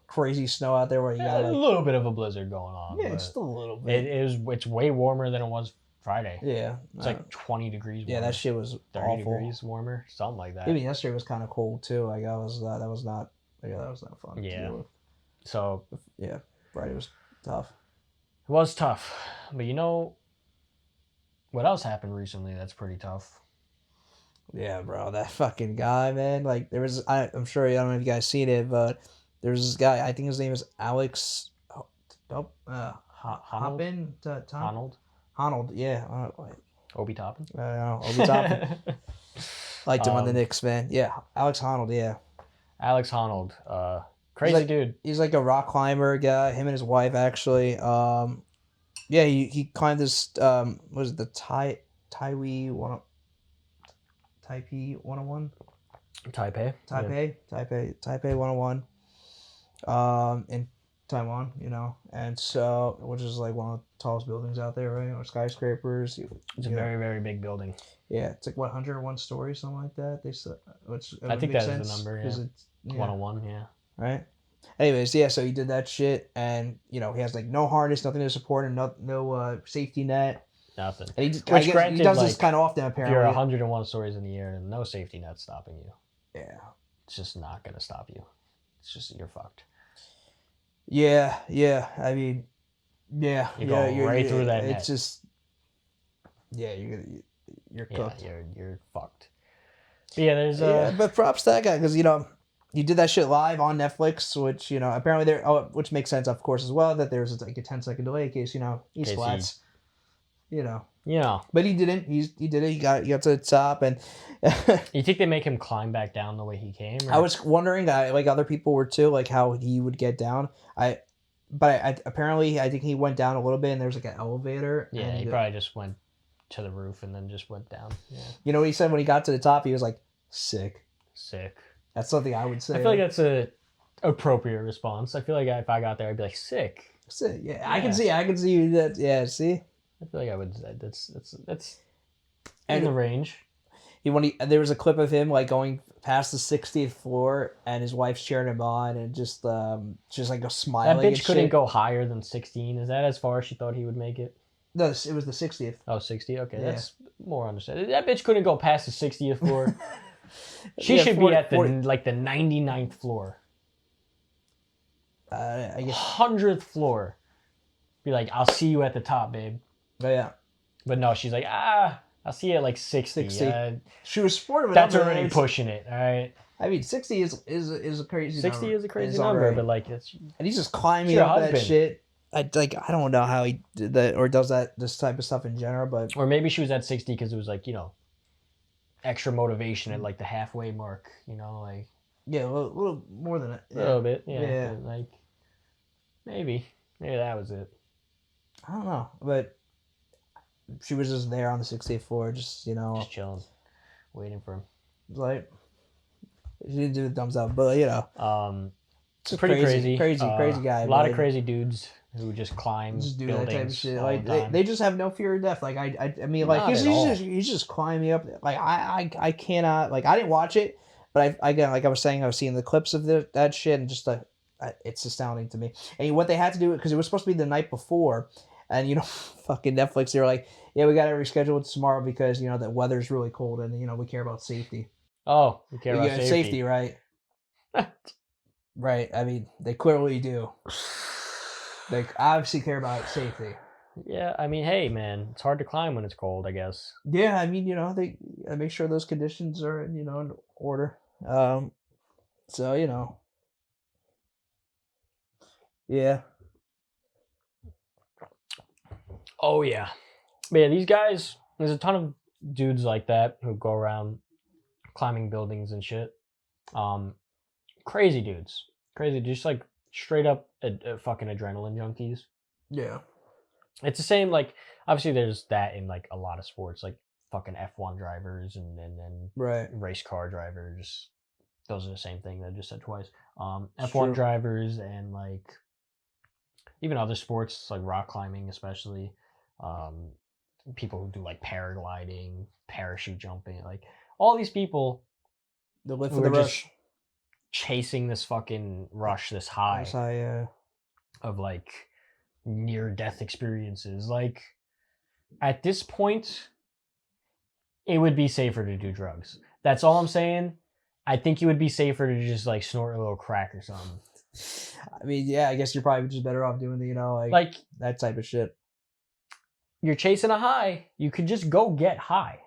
crazy snow out there where you got a little bit of a blizzard going on. Yeah, it's still a little bit. It's way warmer than it was Friday. Yeah, it's like 20 degrees warmer. Yeah, that shit was 30 awful. degrees warmer, something like that. Even yesterday was kind of cold too. Like that was not fun. Yeah. So yeah, Friday was tough. It was tough, but what else happened recently that's pretty tough? Yeah, bro, that fucking guy, man. Like there was, I'm sure I don't know if you guys seen it, but there's this guy. I think his name is Alex. Honnold. Honnold, yeah. Obi Toppin. Obi Toppin. Liked him on the Knicks, man. Yeah, Alex Honnold. Yeah. Alex Honnold, crazy dude. He's like a rock climber guy. Him and his wife actually. Yeah, he climbed this. Was it the Taipei 101? Taipei. Taipei 101. In Taiwan, and so which is like one of the tallest buildings out there, right? Or skyscrapers. It's a very, very big building. Yeah, it's like 101 stories, something like that. They said, which I think that is the number. Yeah. 101. Yeah. Right. Anyways, yeah, so he did that shit, and he has like no harness, nothing to support him, no safety net. Nothing. And I Which, guess granted, he does like, this kind of often if you're apparently. 101 stories in the air and no safety net stopping you, Yeah. it's just not gonna stop you. It's just you're fucked. Yeah. I mean, yeah. You go right through that net. It's just, yeah, you're cooked. Yeah, you're fucked. But yeah, there's Yeah, but props to that guy because he did that shit live on Netflix, which apparently which makes sense of course as well that there's like a 10-second delay in case he case splats. But he didn't. He did it. He got to the top, and you think they make him climb back down the way he came? Or? I was wondering, like other people were too, like how he would get down. But apparently I think he went down a little bit, and there's like an elevator. Yeah, and he probably just went to the roof and then just went down. Yeah. You know what he said when he got to the top? He was like, "Sick." That's something I would say. I feel like that's a appropriate response. I feel like if I got there, I'd be like, "Sick." Sick. Yeah, I can see you. That. Yeah. See. I feel like I would. That's in the range. There was a clip of him like going past the 60th floor, and his wife's cheering him on, and just like a smiling. That bitch couldn't go higher than 16. Is that as far as she thought he would make it? No, it was the 60th. Oh, 60? Okay, Yeah. that's more understandable. That bitch couldn't go past the 60th floor. She should 40, be at the 40. like the 99th floor. I guess 100th floor. Be like, I'll see you at the top, babe. yeah. But no, she's like, I'll see you at like 60. 60. She was sportive. That's already pushing it, all right? I mean, 60 is a crazy 60 number. is a crazy It's number, alright. but like it's And he's just climbing your up that husband. shit. I don't know how he did that or does this type of stuff in general, but or maybe she was at 60 because it was like, extra motivation at like the halfway mark, like yeah, a little more than that. a little bit, yeah. Yeah. But, like maybe that was it. I don't know, but she was just there on the 60th floor, just Just chilling, waiting for him. like she didn't do the thumbs up, but It's pretty crazy guy. A lot of crazy dudes who just climb just do buildings that type of shit. all Like the time. they just have no fear of death. Like I mean, like Not at all. he's just climbing up. Like I cannot. Like I didn't watch it, but again, like I was saying, I was seeing the clips of that shit, and just it's astounding to me. And what they had to do, because it was supposed to be the night before, and fucking Netflix, they were like, yeah, we got to reschedule it tomorrow because the weather's really cold, and we care about safety. Oh, we care about Yeah, safety. right? Right. I mean, they clearly do. They obviously care about safety. Yeah, I mean, hey, man, it's hard to climb when it's cold, I guess. Yeah, I mean, they make sure those conditions are in order. So yeah. Oh yeah, but yeah. These guys, there's a ton of dudes like that who go around climbing buildings and shit. Crazy dudes, just like straight up fucking adrenaline junkies. Yeah. It's the same. Like obviously, there's that in like a lot of sports, like fucking F1 drivers and then Right. race car drivers. Those are the same thing that I just said twice. It's F1 true. drivers and like even other sports like rock climbing, especially. People who do like paragliding, parachute jumping, like all these people The lift who for the are rush. just chasing this fucking rush, this high That's how, of like near death experiences. Like at this point, it would be safer to do drugs. That's all I'm saying. I think it would be safer to just like snort a little crack or something. I mean, yeah, I guess you're probably just better off doing the Like that type of shit. you're chasing a high, you could just go get high.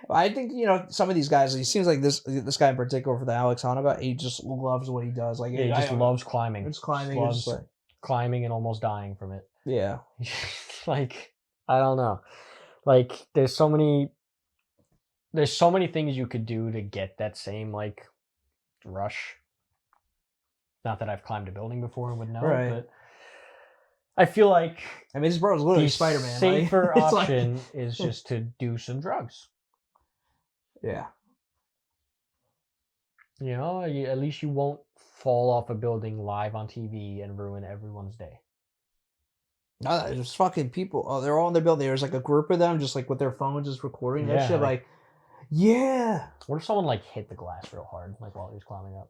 I think some of these guys. He seems like this guy in particular for the Alex Honnold guy. He just loves what he does. Like Yeah, he just loves climbing. It's climbing. Just It's loves just climbing and almost dying from it. yeah. Like I don't know. Like there's so many things you could do to get that same like rush. Not that I've climbed a building before and would know, Right. but I feel like I mean, this bro's literally the Spider-Man. safer Like, it's like- option is just to do some drugs. yeah. At least you won't fall off a building live on TV and ruin everyone's day. No, there's fucking people. Oh, they're all in their building. There's like a group of them, just like with their phones, just recording that Yeah, shit. Like, yeah. What if someone like hit the glass real hard, like while he was climbing up?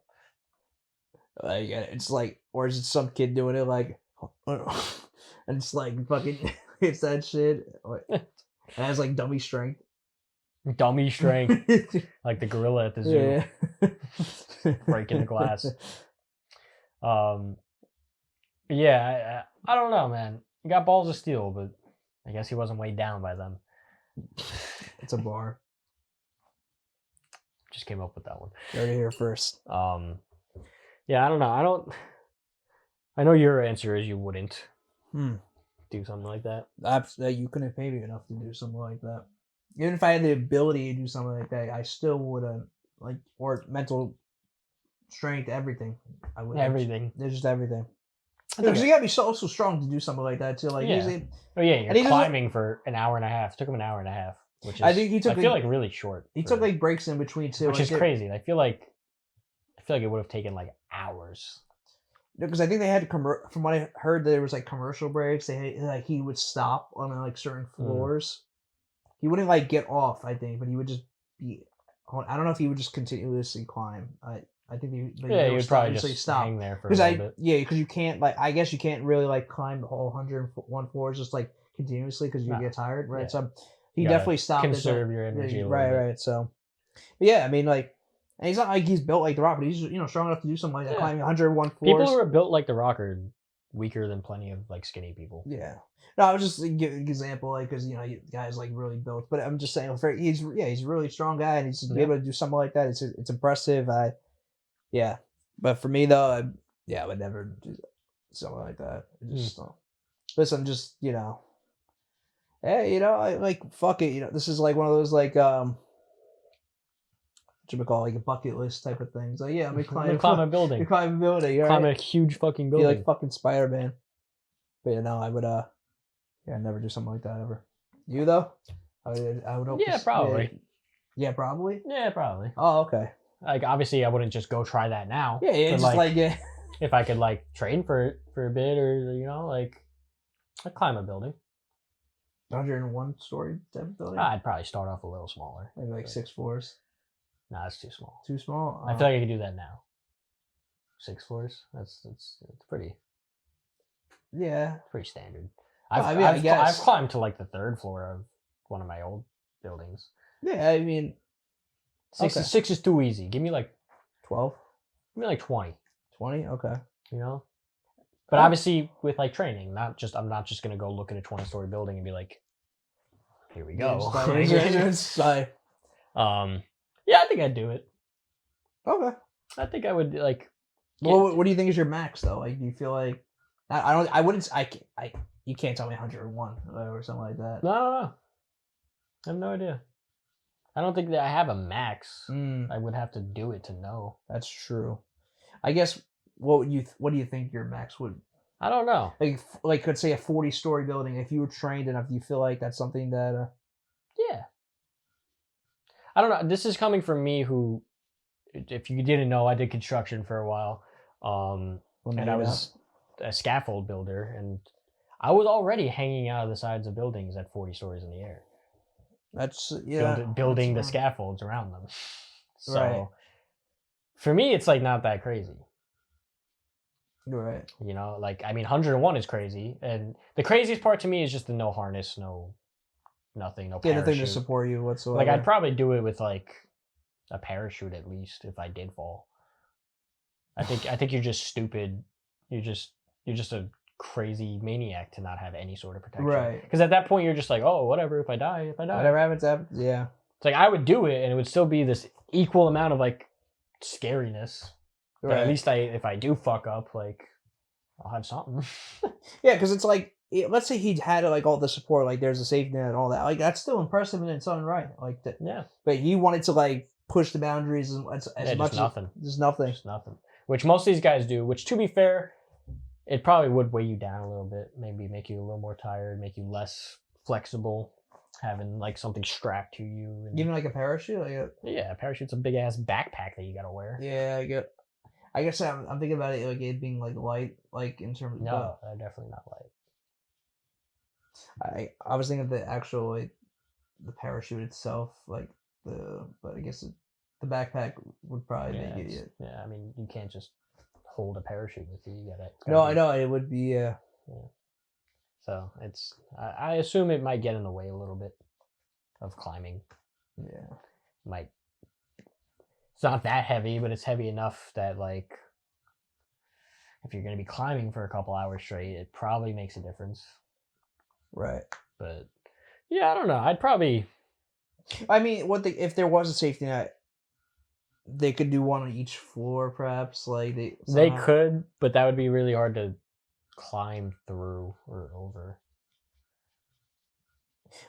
Like it's like, or is it some kid doing it like, and it's like fucking it's that shit. It has like dummy strength. Dummy strength, like the gorilla at the zoo, breaking the glass. Yeah, I don't know, man. He got balls of steel, but I guess he wasn't weighed down by them. It's a bar. Just came up with that one. You heard it here first. Yeah, I don't know. I know your answer is you wouldn't do something like that. You couldn't pay me enough to do something like that. Even if I had the ability to do something like that, I still wouldn't or mental strength, everything. I would Everything. There's just everything. Because you gotta be so strong to do something like that too. Like usually, you're climbing for an hour and a half. It took him an hour and a half, which is, I feel like really short. He took like breaks in between too, which is crazy. I feel like it would have taken like hours. Because I think they had from what I heard, there was like commercial breaks. They had, like he would stop on like certain floors. He wouldn't like get off, I think, but he would just be. I don't know if he would just continuously climb. I think he would probably just stop. Hang there for a little bit. Yeah, because you can't I guess you can't really like climb the whole 101 floors just like continuously because you get tired, right? Yeah. So he definitely stopped. Conserve your energy. Right. So, but yeah, I mean, like, and he's not like he's built like The Rock, but he's strong enough to do something like that, climbing 101 floors. People who are built like The Rock are weaker than plenty of like skinny people. Yeah. No, I was just giving an example, like, because guys like really built, but I'm just saying, he's a really strong guy, and he's to be able to do something like that. It's impressive. Yeah, but for me though, I would never do something like that. Just listen, just hey, I like fuck it. This is like one of those like what you would call like a bucket list type of things. Like I'm gonna climb a building. Climb a building. Right? Climb a huge fucking building. Be like fucking Spider-Man. But I would I'd never do something like that ever. You though? I would hope. Yeah, probably. Yeah, probably. Yeah, probably. Oh, okay. Like obviously, I wouldn't just go try that now. Yeah, just like if I could like train for a bit, or like I'd climb a building. 101 story type of building. I'd probably start off a little smaller. Maybe like 6 floors. No, that's too small. Too small. I feel like I could do that now. 6 floors. That's pretty. Yeah, pretty standard. I've climbed to like the 3rd floor of one of my old buildings. Yeah, I mean, 6 is too easy. Give me like 12. Give me like 20. 20, okay. But obviously with like training, I'm not just gonna go look at a 20-story building and be like, here we go. Yeah, I think I'd do it. Okay. I think I would like. Well, what do you think is your max though? Like, do you feel like you can't tell me 101 or something like that. No. I have no idea. I don't think that I have a max. I would have to do it to know. That's true. I guess what do you think your max would? I don't know. Like let's say a 40-story building. If you were trained enough, do you feel like that's something that? Yeah. I don't know. This is coming from me, who, if you didn't know, I did construction for a while, and I was a scaffold builder, and I was already hanging out of the sides of buildings at 40 stories in the air. That's building the scaffolds around them. So right. For me, it's like not that crazy. Right. Like, I mean, 101 is crazy, and the craziest part to me is just the no harness, nothing, no parachute. Nothing to support you whatsoever. Like, I'd probably do it with like a parachute at least if I did fall. I think you're just stupid. You're just a crazy maniac to not have any sort of protection. Right. Because at that point you're just like, oh, whatever. If I die. Whatever happens. Yeah. It's like I would do it, and it would still be this equal amount of like scariness. Right. But at least if I do fuck up, like I'll have something. Yeah, because it's like, let's say he had like all the support, like there's a safety net and all that. Like that's still impressive in its own right. Like that. Yeah. But he wanted to like push the boundaries as much as nothing. There's nothing. Just nothing. Which most of these guys do. Which, to be fair, it probably would weigh you down a little bit. Maybe make you a little more tired. Make you less flexible. Having like something strapped to you. Even like a parachute. Yeah, a parachute's a big ass backpack that you gotta wear. Yeah, I guess I'm thinking about it like it being like light, like in terms of. No, they're definitely not light. I was thinking of the actual like the parachute itself, like but I guess the backpack would probably make it. Yeah, I mean you can't just hold a parachute with you. It's No, gotta I be- know it would be. So I assume it might get in the way a little bit of climbing. Yeah. Might. It's not that heavy, but it's heavy enough that like, if you're gonna be climbing for a couple hours straight, it probably makes a difference. Right. But yeah, I don't know. I'd probably. I mean, if there was a safety net, they could do one on each floor, perhaps. Like They somehow- could, but that would be really hard to climb through or over.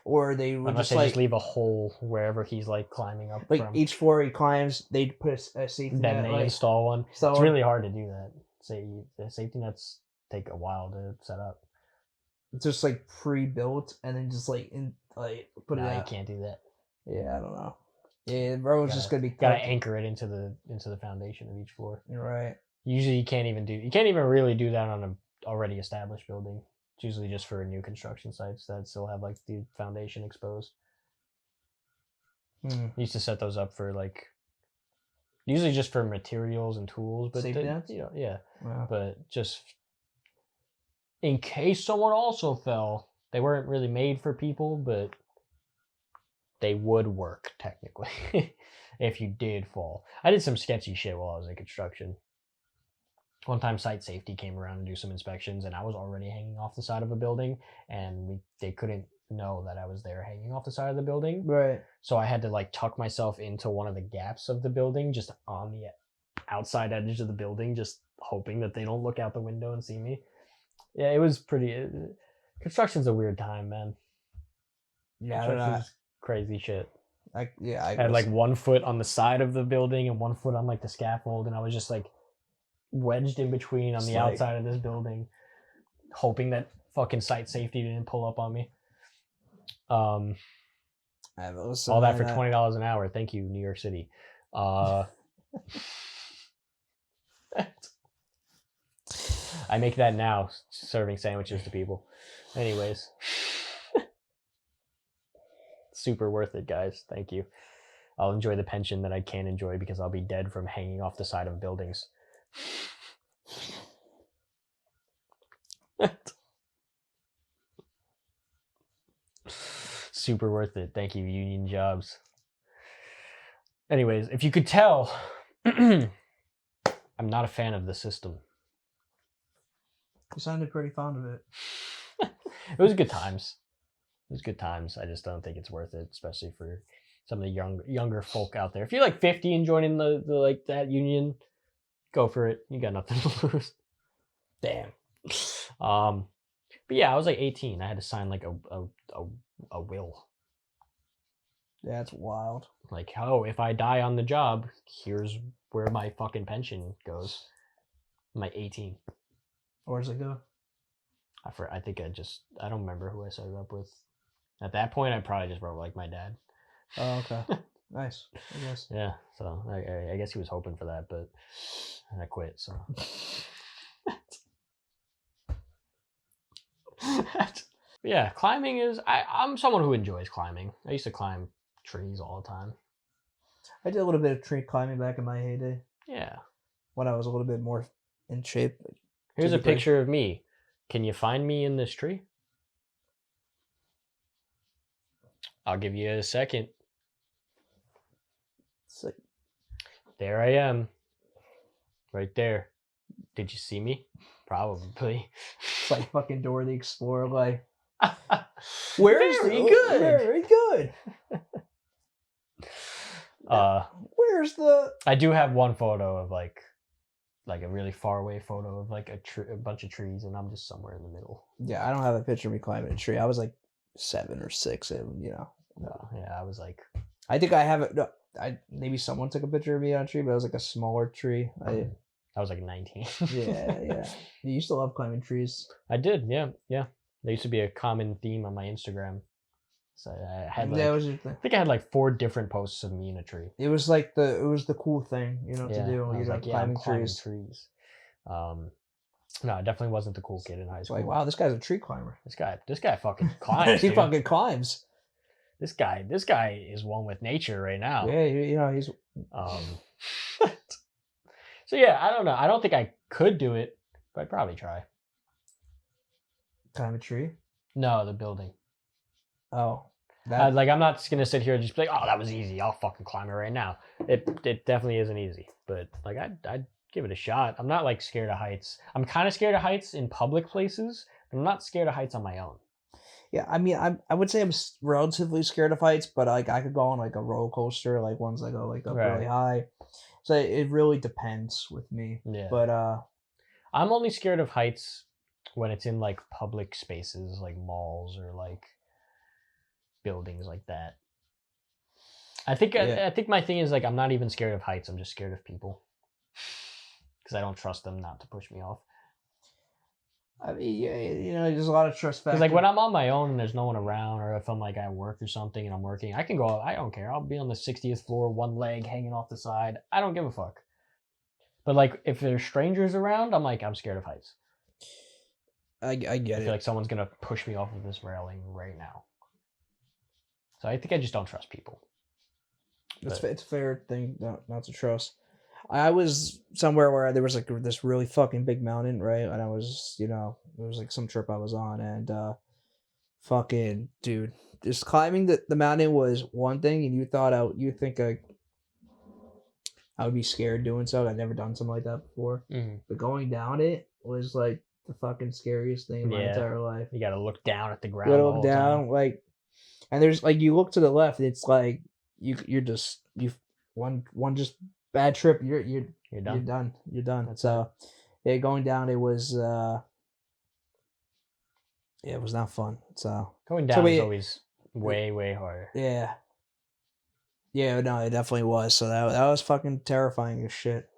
or they would Unless just they like just leave a hole wherever he's like climbing up like from. each floor he climbs, they'd put a safety Then net. they Like, install one. so It's really hard to do that. The safety nets take a while to set up. just like pre-built, and then just like put it No, you out. can't do that. Yeah, I don't know. Yeah, bro, it's just gonna be Gotta cooked. anchor it into the foundation of each floor. You're right. Usually, you can't even really do that on a already established building. It's usually just for new construction sites that still have like the foundation exposed. Hmm. I used to set those up for like, usually just for materials and tools, but Safety nets? yeah, Wow. but just in case someone also fell. They weren't really made for people, but they would work technically if you did fall. I did some sketchy shit while I was in construction. One time, site safety came around to do some inspections, and I was already hanging off the side of a building, and they couldn't know that I was there hanging off the side of the building. Right. So I had to like tuck myself into one of the gaps of the building, just on the outside edge of the building, just hoping that they don't look out the window and see me. Yeah, it was pretty. Construction's a weird time, man. Yeah, I don't know. Construction's crazy shit. I I had like 1 foot on the side of the building and 1 foot on like the scaffold, and I was just like wedged in between on It's the like- outside of this building, hoping that fucking site safety didn't pull up on me. I have All that for $20 an hour. Thank you, New York City. I make that now, serving sandwiches to people. Anyways, super worth it, guys. Thank you. I'll enjoy the pension that I can't enjoy because I'll be dead from hanging off the side of buildings. Super worth it. Thank you, union jobs. Anyways, if you could tell, I'm not a fan of the system. You sounded pretty fond of it. It was good times. It was good times. I just don't think it's worth it, especially for some of the younger folk out there. If you're like 50 and joining the like that union, go for it. You got nothing to lose. Damn. But yeah, I was like 18. I had to sign like a will. Yeah, that's wild. Like, oh, if I die on the job, here's where my fucking pension goes. I'm like 18. Where does it go? I think I don't remember who I set it up with. At that point, I probably just wrote like my dad. Oh, okay. Nice. I guess. Yeah, so I guess he was hoping for that, but I quit. So yeah, climbing is. I'm someone who enjoys climbing. I used to climb trees all the time. I did a little bit of tree climbing back in my heyday Yeah. when I was a little bit more in shape. Here's a Typically. picture of me. Can you find me in this tree? I'll give you a second. It's like, There I am. Right there. Did you see me? Probably. it's like fucking Dora the Explorer. Like, Very good. Very good. Where's the? I do have one photo of like a really far away photo of like a bunch of trees, and I'm just somewhere in the middle. Yeah, I don't have a picture of me climbing a tree. I was like 7 or 6, and Yeah, I was like, I think I have it. No, maybe someone took a picture of me on a tree, but it was like a smaller tree. I was like 19. Yeah. You used to love climbing trees. I did, yeah. There used to be a common theme on my Instagram. So I had like, That was your thing. I think I had like 4 different posts of me in a tree. It was like it was the cool thing, to do. I was like, yeah, I'm climbing climbing trees. No, I definitely wasn't the cool kid in high It's school. like, wow, this guy's a tree climber. This guy fucking climbs. He dude. fucking climbs. This guy is one with nature right now. Yeah, he's. Um, So yeah, I don't know. I don't think I could do it, but I'd probably try. Climb a tree? No, the building. Oh. That, Like I'm not just gonna sit here and just be like, oh, that was easy. I'll fucking climb it right now. It definitely isn't easy, but like I'd give it a shot. I'm not like scared of heights. I'm kind of scared of heights in public places. I'm not scared of heights on my own. yeah, I mean, I would say I'm relatively scared of heights, but like I could go on like a roller coaster, like ones that go like up Right. really high. So it really depends with me. Yeah. But I'm only scared of heights when it's in like public spaces, like malls or like buildings like that. I think Yeah. I think my thing is like I'm not even scared of heights. I'm just scared of people because I don't trust them not to push me off. I mean, yeah, you know, there's a lot of trust factor. Because like when I'm on my own and there's no one around, or if I'm like at work or something and I'm working, I can go. I don't care. I'll be on the 60th floor, one leg hanging off the side. I don't give a fuck. But like if there's strangers around, I'm like I'm scared of heights. I get I it. feel like someone's gonna push me off of this railing right now. So I think I just don't trust people. It's a fair thing not to trust. I was somewhere where there was like this really fucking big mountain, right? And I was, you know, it was like some trip I was on, and fucking dude, just climbing the mountain was one thing, and you think I would be scared doing so. I'd never done something like that before, but going down it was like the fucking scariest thing in my entire life. You gotta look down at the ground. You gotta look down, like, and there's like you look to the left, it's like you're just one just bad trip, you're done. You're done. So yeah, going down it was it was not fun. So going down is always way harder. Yeah. Yeah, no, it definitely was. So that was fucking terrifying as shit.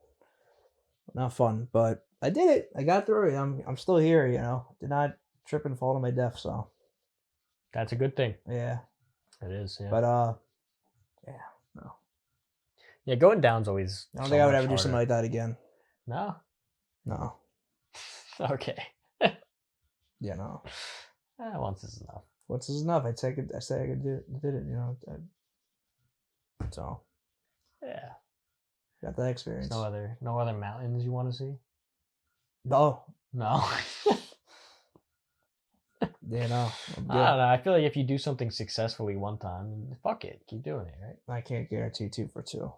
Not fun, but I did it. I got through it. I'm still here, you know. Did not trip and fall to my death, so that's a good thing. Yeah. It is, yeah. But yeah, no. Yeah, going down's always I don't think I would ever do something like that again. No? No. Okay. Yeah, no. Once is enough. Once is enough. I say I could did it, you know. So yeah. Got that experience. No other mountains you want to see? No. No. Yeah, no. I don't know. I feel like if you do something successfully one time, fuck it. Keep doing it, right? I can't guarantee 2 for 2.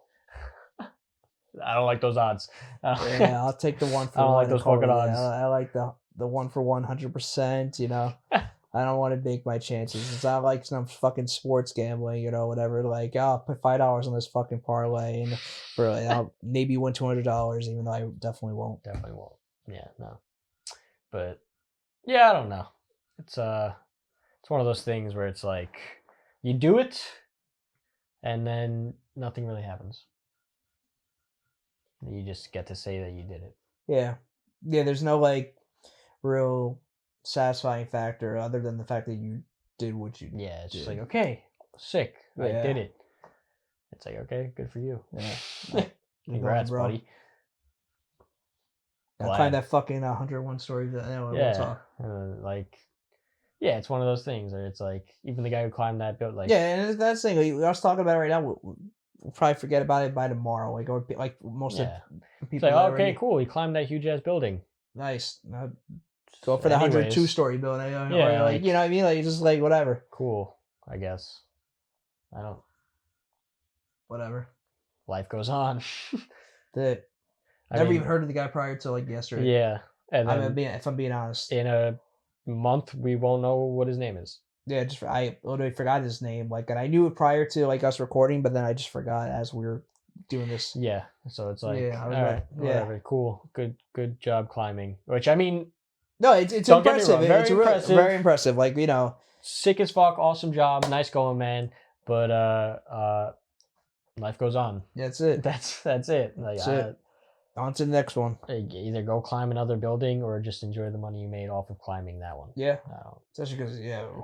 I don't like those odds. Yeah, I'll take the 1 for 1. I don't like those fucking odds. I like the 1 for 100%, you know. I don't want to make my chances. It's not like some fucking sports gambling, you know, whatever. Like, I'll put $5 on this fucking parlay and for I'll maybe win $200, even though I definitely won't. Definitely won't. Yeah, no. But yeah, I don't know. It's one of those things where it's like you do it and then nothing really happens. You just get to say that you did it. Yeah. Yeah, there's no like real satisfying factor other than the fact that you did what you Yeah, it's just like, okay, sick. I did it. It's like, okay, good for you. Yeah. Congrats, bro. buddy. I climbed that fucking 101 story. Like, yeah, it's one of those things where it's like, even the guy who climbed that built, like, yeah, and that's the thing. Like, I was talking about it right now. We'll probably forget about it by tomorrow. Like, or like most of the people. It's like, okay, cool. He climbed that huge ass building. Nice. Go for the 102 story building. Yeah, like, you know what I mean? Like, just like whatever. Cool, I guess. I don't. Whatever. Life goes on. Never even heard of the guy prior to like yesterday. Yeah, and then, if I'm being honest, in a month we won't know what his name is. Yeah, I literally forgot his name. Like, and I knew it prior to like us recording, but then I just forgot as we were doing this. Yeah, so it's like, yeah, all right, whatever, cool, good job climbing. Which I mean, no, it's impressive. It's impressive. Very impressive. Like, you know, sick as fuck, awesome job, nice going, man. But life goes on. That's it. That's it. Like, that's it. On to the next one. Either go climb another building or just enjoy the money you made off of climbing that one. Yeah. Especially because,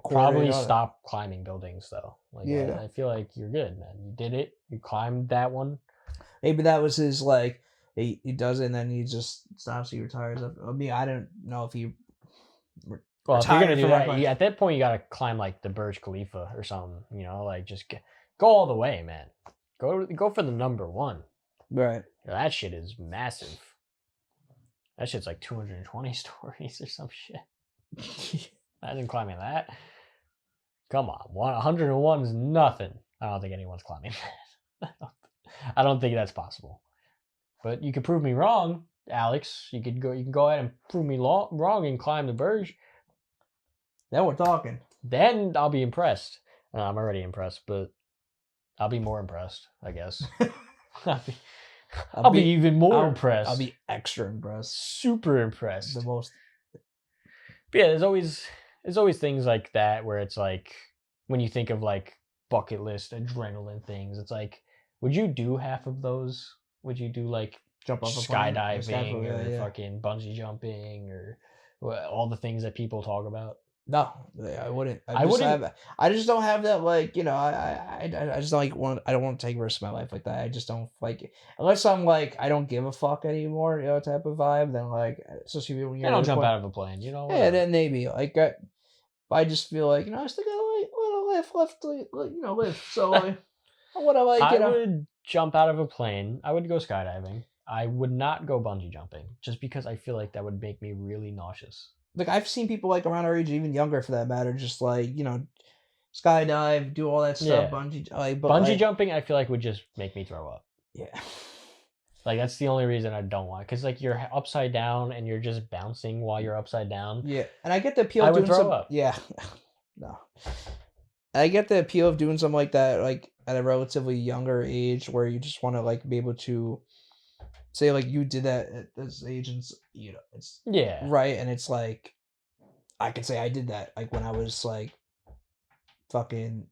probably stop climbing buildings, though. Like, yeah. I feel like you're good, man. You did it. You climbed that one. Maybe that was his, like, he does it and then he just stops, he retires. I mean, I don't know if he... Well, if you're going to do that, at that point, you got to climb, like, the Burj Khalifa or something, you know? Like, just go all the way, man. Go for the number one. Right. That shit is massive. That shit's like 220 stories or some shit. Imagine climbing that. Come on, 101 is nothing. I don't think anyone's climbing that. I don't think that's possible. But you could prove me wrong, Alex. You can go ahead and prove me wrong and climb the Burj. Now we're talking. Then I'll be impressed. I'm already impressed, but I'll be more impressed, I guess. I'll be even more impressed. I'll be extra impressed. Super impressed. The most. But yeah, there's always things like that where it's like when you think of like bucket list adrenaline things, it's like, would you do half of those? Would you do like Jump off skydiving or fucking bungee jumping or all the things that people talk about? No, I wouldn't. I just don't have that, like, I just don't like I don't want to take risks in my life like that. I just don't like it. Unless I'm like, I don't give a fuck anymore, type of vibe, then like, especially when you're. I don't jump out of a plane, Yeah, then maybe. Like, I just feel like, I still gotta live. So, like, what I like, I would jump out of a plane. I would go skydiving. I would not go bungee jumping just because I feel like that would make me really nauseous. Like, I've seen people like around our age, even younger for that matter, just like, skydive, do all that stuff, Yeah. bungee jumping, I feel like would just make me throw up. Yeah. Like, that's the only reason I don't want it. Because, like, you're upside down and you're just bouncing while you're upside down. Yeah. And I get the appeal of doing throw up. Yeah. No. I get the appeal of doing something like that, like, at a relatively younger age where you just want to, like, be able to say, like, you did that at this age and, it's... Yeah. Right, and it's like, I can say I did that, like, when I was, like, fucking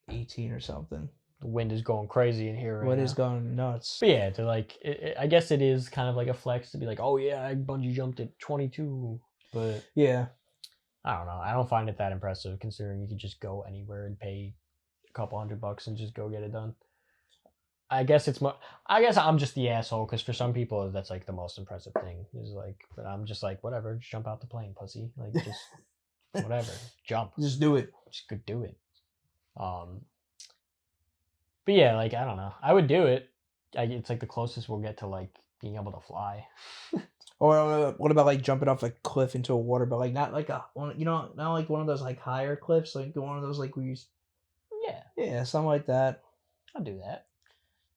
18 or something. The wind is going crazy in here right now. Wind is going nuts. But yeah, to like, I guess it is kind of like a flex to be like, oh yeah, I bungee jumped at 22, but yeah, I don't know. I don't find it that impressive considering you could just go anywhere and pay a couple $100 and just go get it done. I guess I'm just the asshole because for some people that's like the most impressive thing is like, but I'm just like, whatever, just jump out the plane, pussy. Like, just whatever, jump. Just do it. Just go do it. But yeah, like, I don't know. I would do it. It's like the closest we'll get to like being able to fly. Or what about like jumping off a cliff into a water, but like not like not like one of those like higher cliffs, like one of those like we used. Yeah, something like that. I'll do that.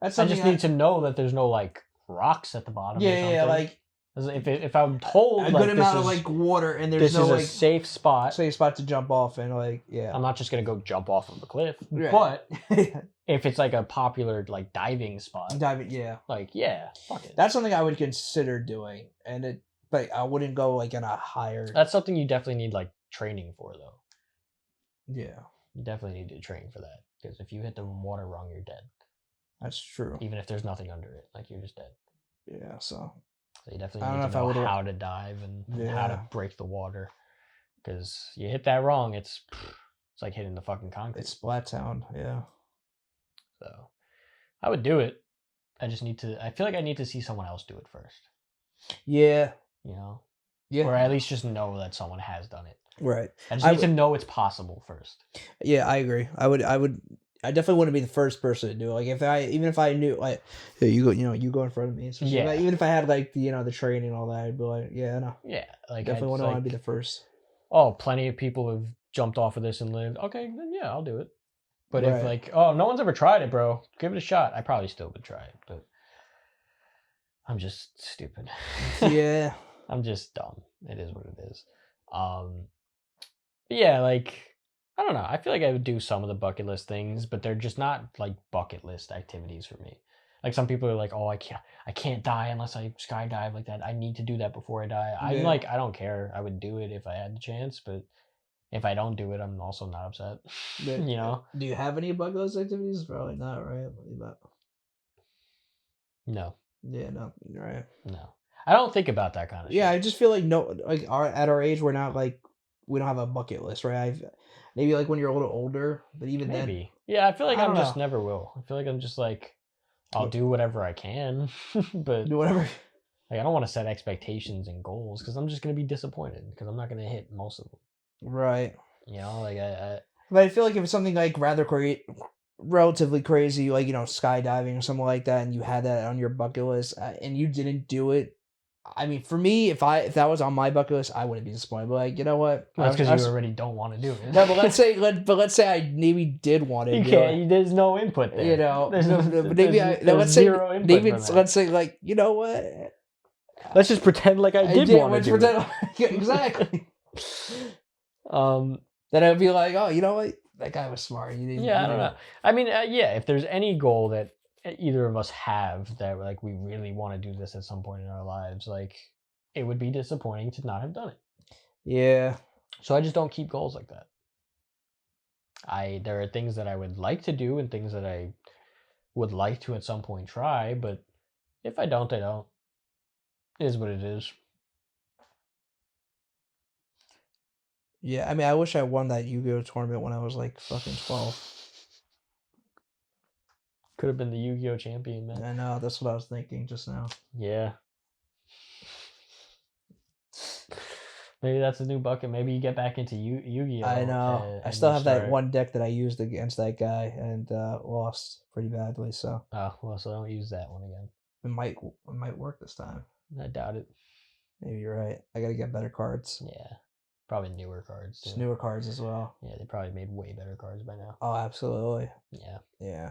That's I just need to know that there's no like rocks at the bottom. Yeah, like if I'm told a like, good amount of like water and there's no like safe spot to jump off and like I'm not just gonna go jump off of the cliff. Right. But if it's like a popular like diving spot, like fuck it. That's something I would consider doing, but I wouldn't go like in a higher. That's something you definitely need like training for though. Yeah, you definitely need to train for that because if you hit the water wrong, you're dead. That's true. Even if there's nothing under it, like you're just dead. Yeah, so you definitely need to know how to dive and how to break the water. Because you hit that wrong, it's like hitting the fucking concrete. It's Splat Town, yeah. So I would do it. I feel like I need to see someone else do it first. Yeah. Yeah. Or at least just know that someone has done it. Right. I just need to know it's possible first. Yeah, I agree. I definitely wouldn't be the first person to do it. Like even if I knew like you go in front of me. Yeah. Like, even if I had like the training and all that, I'd be like, yeah, no. Yeah, like definitely wouldn't want to be the first. Oh, plenty of people have jumped off of this and lived. Okay, then yeah, I'll do it. But if like, oh, no one's ever tried it, bro, give it a shot. I probably still would try it, but I'm just stupid. Yeah. I'm just dumb. It is what it is. Yeah, like, I don't know. I feel like I would do some of the bucket list things, but they're just not like bucket list activities for me. Like some people are like, oh, I can't die unless I skydive like that. I need to do that before I die. I'm like, I don't care. I would do it if I had the chance, but if I don't do it, I'm also not upset. Do you have any bucket list activities? Probably not, right? No. Yeah, no, right. No. I don't think about that kind of shit. Yeah, I just feel like at our age we're not like we don't have a bucket list, right? Maybe like when you're a little older, but even then. Yeah, I feel like I just never will. I feel like I'm just like I'll do whatever I can, but do whatever. Like I don't want to set expectations and goals because I'm just gonna be disappointed because I'm not gonna hit most of them. Right. Like But I feel like if it's something like rather relatively crazy, like, skydiving or something like that, and you had that on your bucket list, and you didn't do it. I mean, for me, if that was on my bucket list, I wouldn't be disappointed. But like, you know what? Well, that's because you already don't want to do it. No, but let's say I maybe did want to. You can't. There's no input there. There's no. Maybe there's zero input. Maybe from that. let's say like, you know what? Let's just pretend like I did want to do it. Yeah, exactly. Then I'd be like, oh, you know what? That guy was smart. He didn't. Yeah, I don't know. I mean, yeah. If there's any goal that either of us have that like we really want to do this at some point in our lives, like it would be disappointing to not have done it. Yeah. So I just don't keep goals like that. There are things that I would like to do and things that I would like to at some point try, but if I don't, I don't. It is what it is. Yeah, I mean, I wish I won that Yu-Gi-Oh tournament when I was like fucking 12. Could have been the Yu-Gi-Oh champion, man. I know, that's what I was thinking just now. Yeah. Maybe that's a new bucket. Maybe you get back into Yu-Gi-Oh. I know. I still have that one deck that I used against that guy and lost pretty badly. So. Oh well, so don't use that one again. It might work this time. I doubt it. Maybe you're right. I gotta get better cards. Yeah, probably newer cards. Just newer cards as well. Yeah, they probably made way better cards by now. Oh, absolutely. Yeah. Yeah.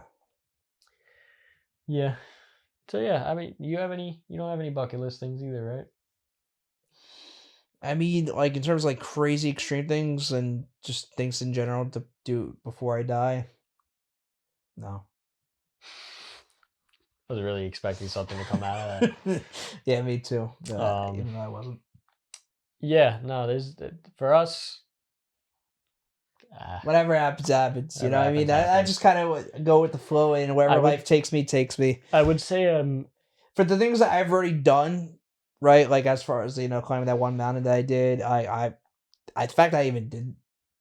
Yeah. So yeah, I mean, you don't have any bucket list things either, right? I mean, like in terms of like crazy extreme things and just things in general to do before I die. No. I was really expecting something to come out of that. Yeah, me too. Even though I wasn't. Yeah, no, there's for us. Whatever happens, happens. You know what I mean? I just kind of go with the flow, and wherever life takes me, takes me. I would say for the things that I've already done, right? Like as far as climbing that one mountain that I did, the fact that I even did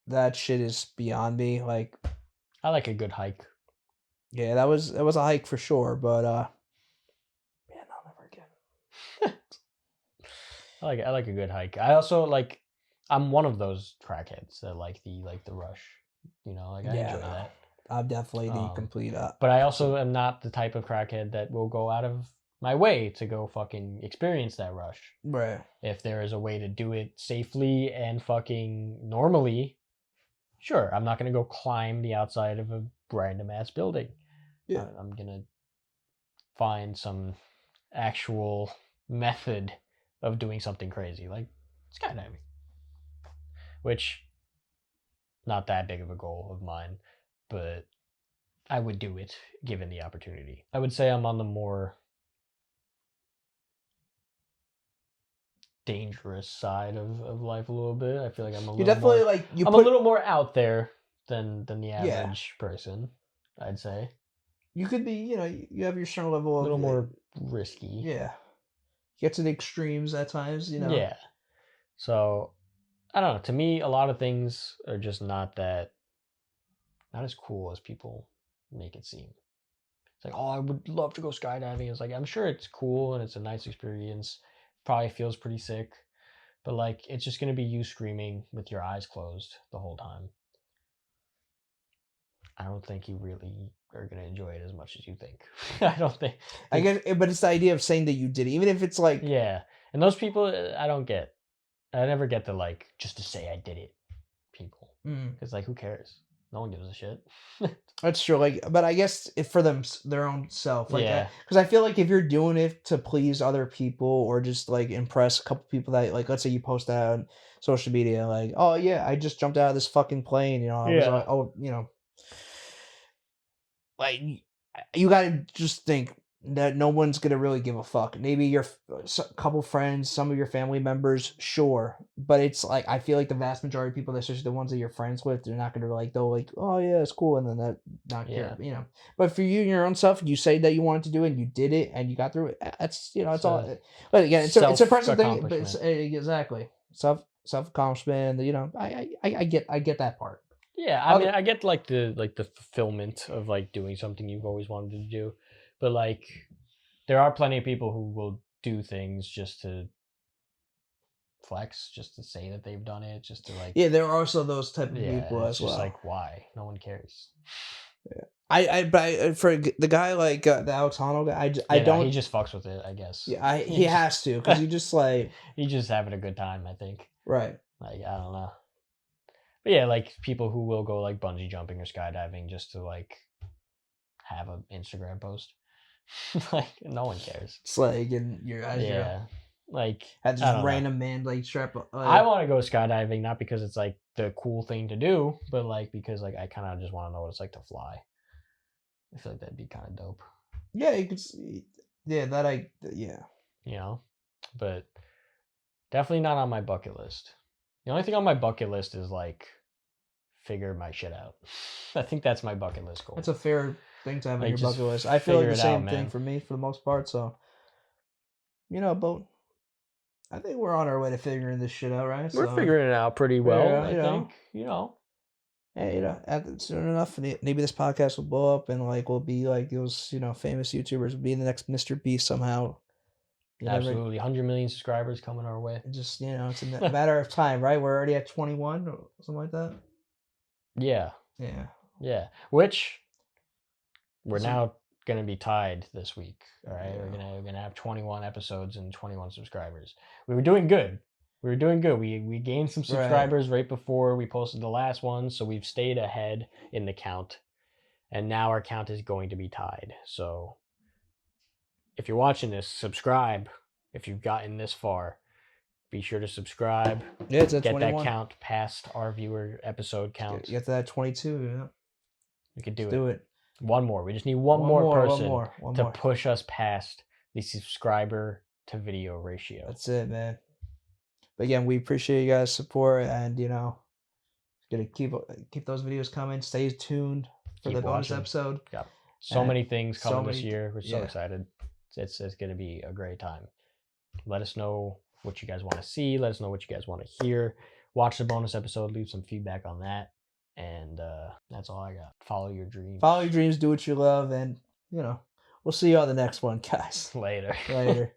that shit is beyond me. Like, I like a good hike. Yeah, that was a hike for sure, but yeah, no, never again. I like a good hike. I also like. I'm one of those crackheads that like the rush. You know, like I enjoy that. I'm definitely the complete. But I also am not the type of crackhead that will go out of my way to go fucking experience that rush. Right. If there is a way to do it safely and fucking normally, sure. I'm not gonna go climb the outside of a random ass building. Yeah. I'm gonna find some actual method of doing something crazy, like skydiving. Which, not that big of a goal of mine, but I would do it given the opportunity. I would say I'm on the more dangerous side of life a little bit. I feel like I'm a little I'm a little more out there than the average person, I'd say. You could be, you have your certain level of... A little more risky. Yeah. Get to the extremes at times, Yeah. So... I don't know. To me, a lot of things are just not as cool as people make it seem. It's like, oh, I would love to go skydiving. It's like, I'm sure it's cool and it's a nice experience. Probably feels pretty sick. But like, it's just going to be you screaming with your eyes closed the whole time. I don't think you really are going to enjoy it as much as you think. I don't think. I guess, but it's the idea of saying that you did it, even if it's like... Yeah. And those people, I don't get. I never get the just to say I did it people. Because who cares? No one gives a shit. That's true. But I guess if for their own self. Yeah. Because I feel like if you're doing it to please other people or just impress a couple people that let's say you post that on social media, oh yeah, I just jumped out of this fucking plane. I was you gotta just think that no one's gonna really give a fuck. Maybe your couple friends, some of your family members, sure, but it's I feel like the vast majority of people, especially the ones that you're friends with, they're not gonna they'll oh yeah, it's cool, and then that not care, But for you, your own self, you say that you wanted to do it, and you did it, and you got through it. That's it's all. But again, it's a personal thing. But it's, exactly self accomplishment. I get that part. Yeah, I mean, I get the fulfillment of doing something you've always wanted to do. But there are plenty of people who will do things just to flex, just to say that they've done it, just to Yeah, there are also those type of people as well. Just why? No one cares. Yeah. For the guy like the Alex Honnold guy, I Yeah, no, don't. he just fucks with it, I guess. Yeah, he has to because you just like He's just having a good time, I think. right. Like, I don't know. But yeah, like people who will go like bungee jumping or skydiving just to like have an Instagram post. Like no one cares. It's like and you're Yeah. Like had I this don't know. random man like strap. I want to go skydiving not because it's like the cool thing to do, but like because like I kind of just want to know what it's like to fly. I feel like that'd be kind of dope. Yeah, you could. Yeah, yeah. You know, but definitely not on my bucket list. The only thing on my bucket list is like figure my shit out. I think that's my bucket list goal. That's a fair thing to have on Like, your just bucket list. I feel like figure the it out, same thing man. for me for the most part. So, but I think we're on our way to figuring this shit out, right? We're So, figuring it out pretty well. I you know. think. You know. Hey, soon enough, maybe this podcast will blow up and like we'll be like those famous YouTubers, will be the next Mr. Beast somehow. You never- Absolutely, 100 million subscribers coming our way. Just it's a matter of time, right? We're already at 21 or something like that. Yeah, Yeah. yeah. Which we're So- now gonna be tied this week. All right, Yeah. we're gonna have 21 episodes and 21 subscribers. We were doing good. We gained some subscribers right before we posted the last one, so we've stayed ahead in the count, and now our count is going to be tied. So if you're watching this, subscribe. If you've gotten this far, be sure to subscribe. Yeah, it's at Get 21. that count past our viewer episode count. Get to that 22. Yeah. We could do Do it. it. One more. We just need one more person One to more. push us past the subscriber to video ratio. That's it, man. But again, we appreciate you guys' support, and gonna keep those videos coming. Stay tuned for Keep the bonus watching. episode. Yep. So And many things so coming this many- year. We're so yeah. excited. It's going to be a great time. Let us know what you guys want to see. Let us know what you guys want to hear. Watch the bonus episode. Leave some feedback on that. And that's all I got. Follow your dreams. Follow your dreams. Do what you love, and we'll see you on the next one, guys. Later. Later.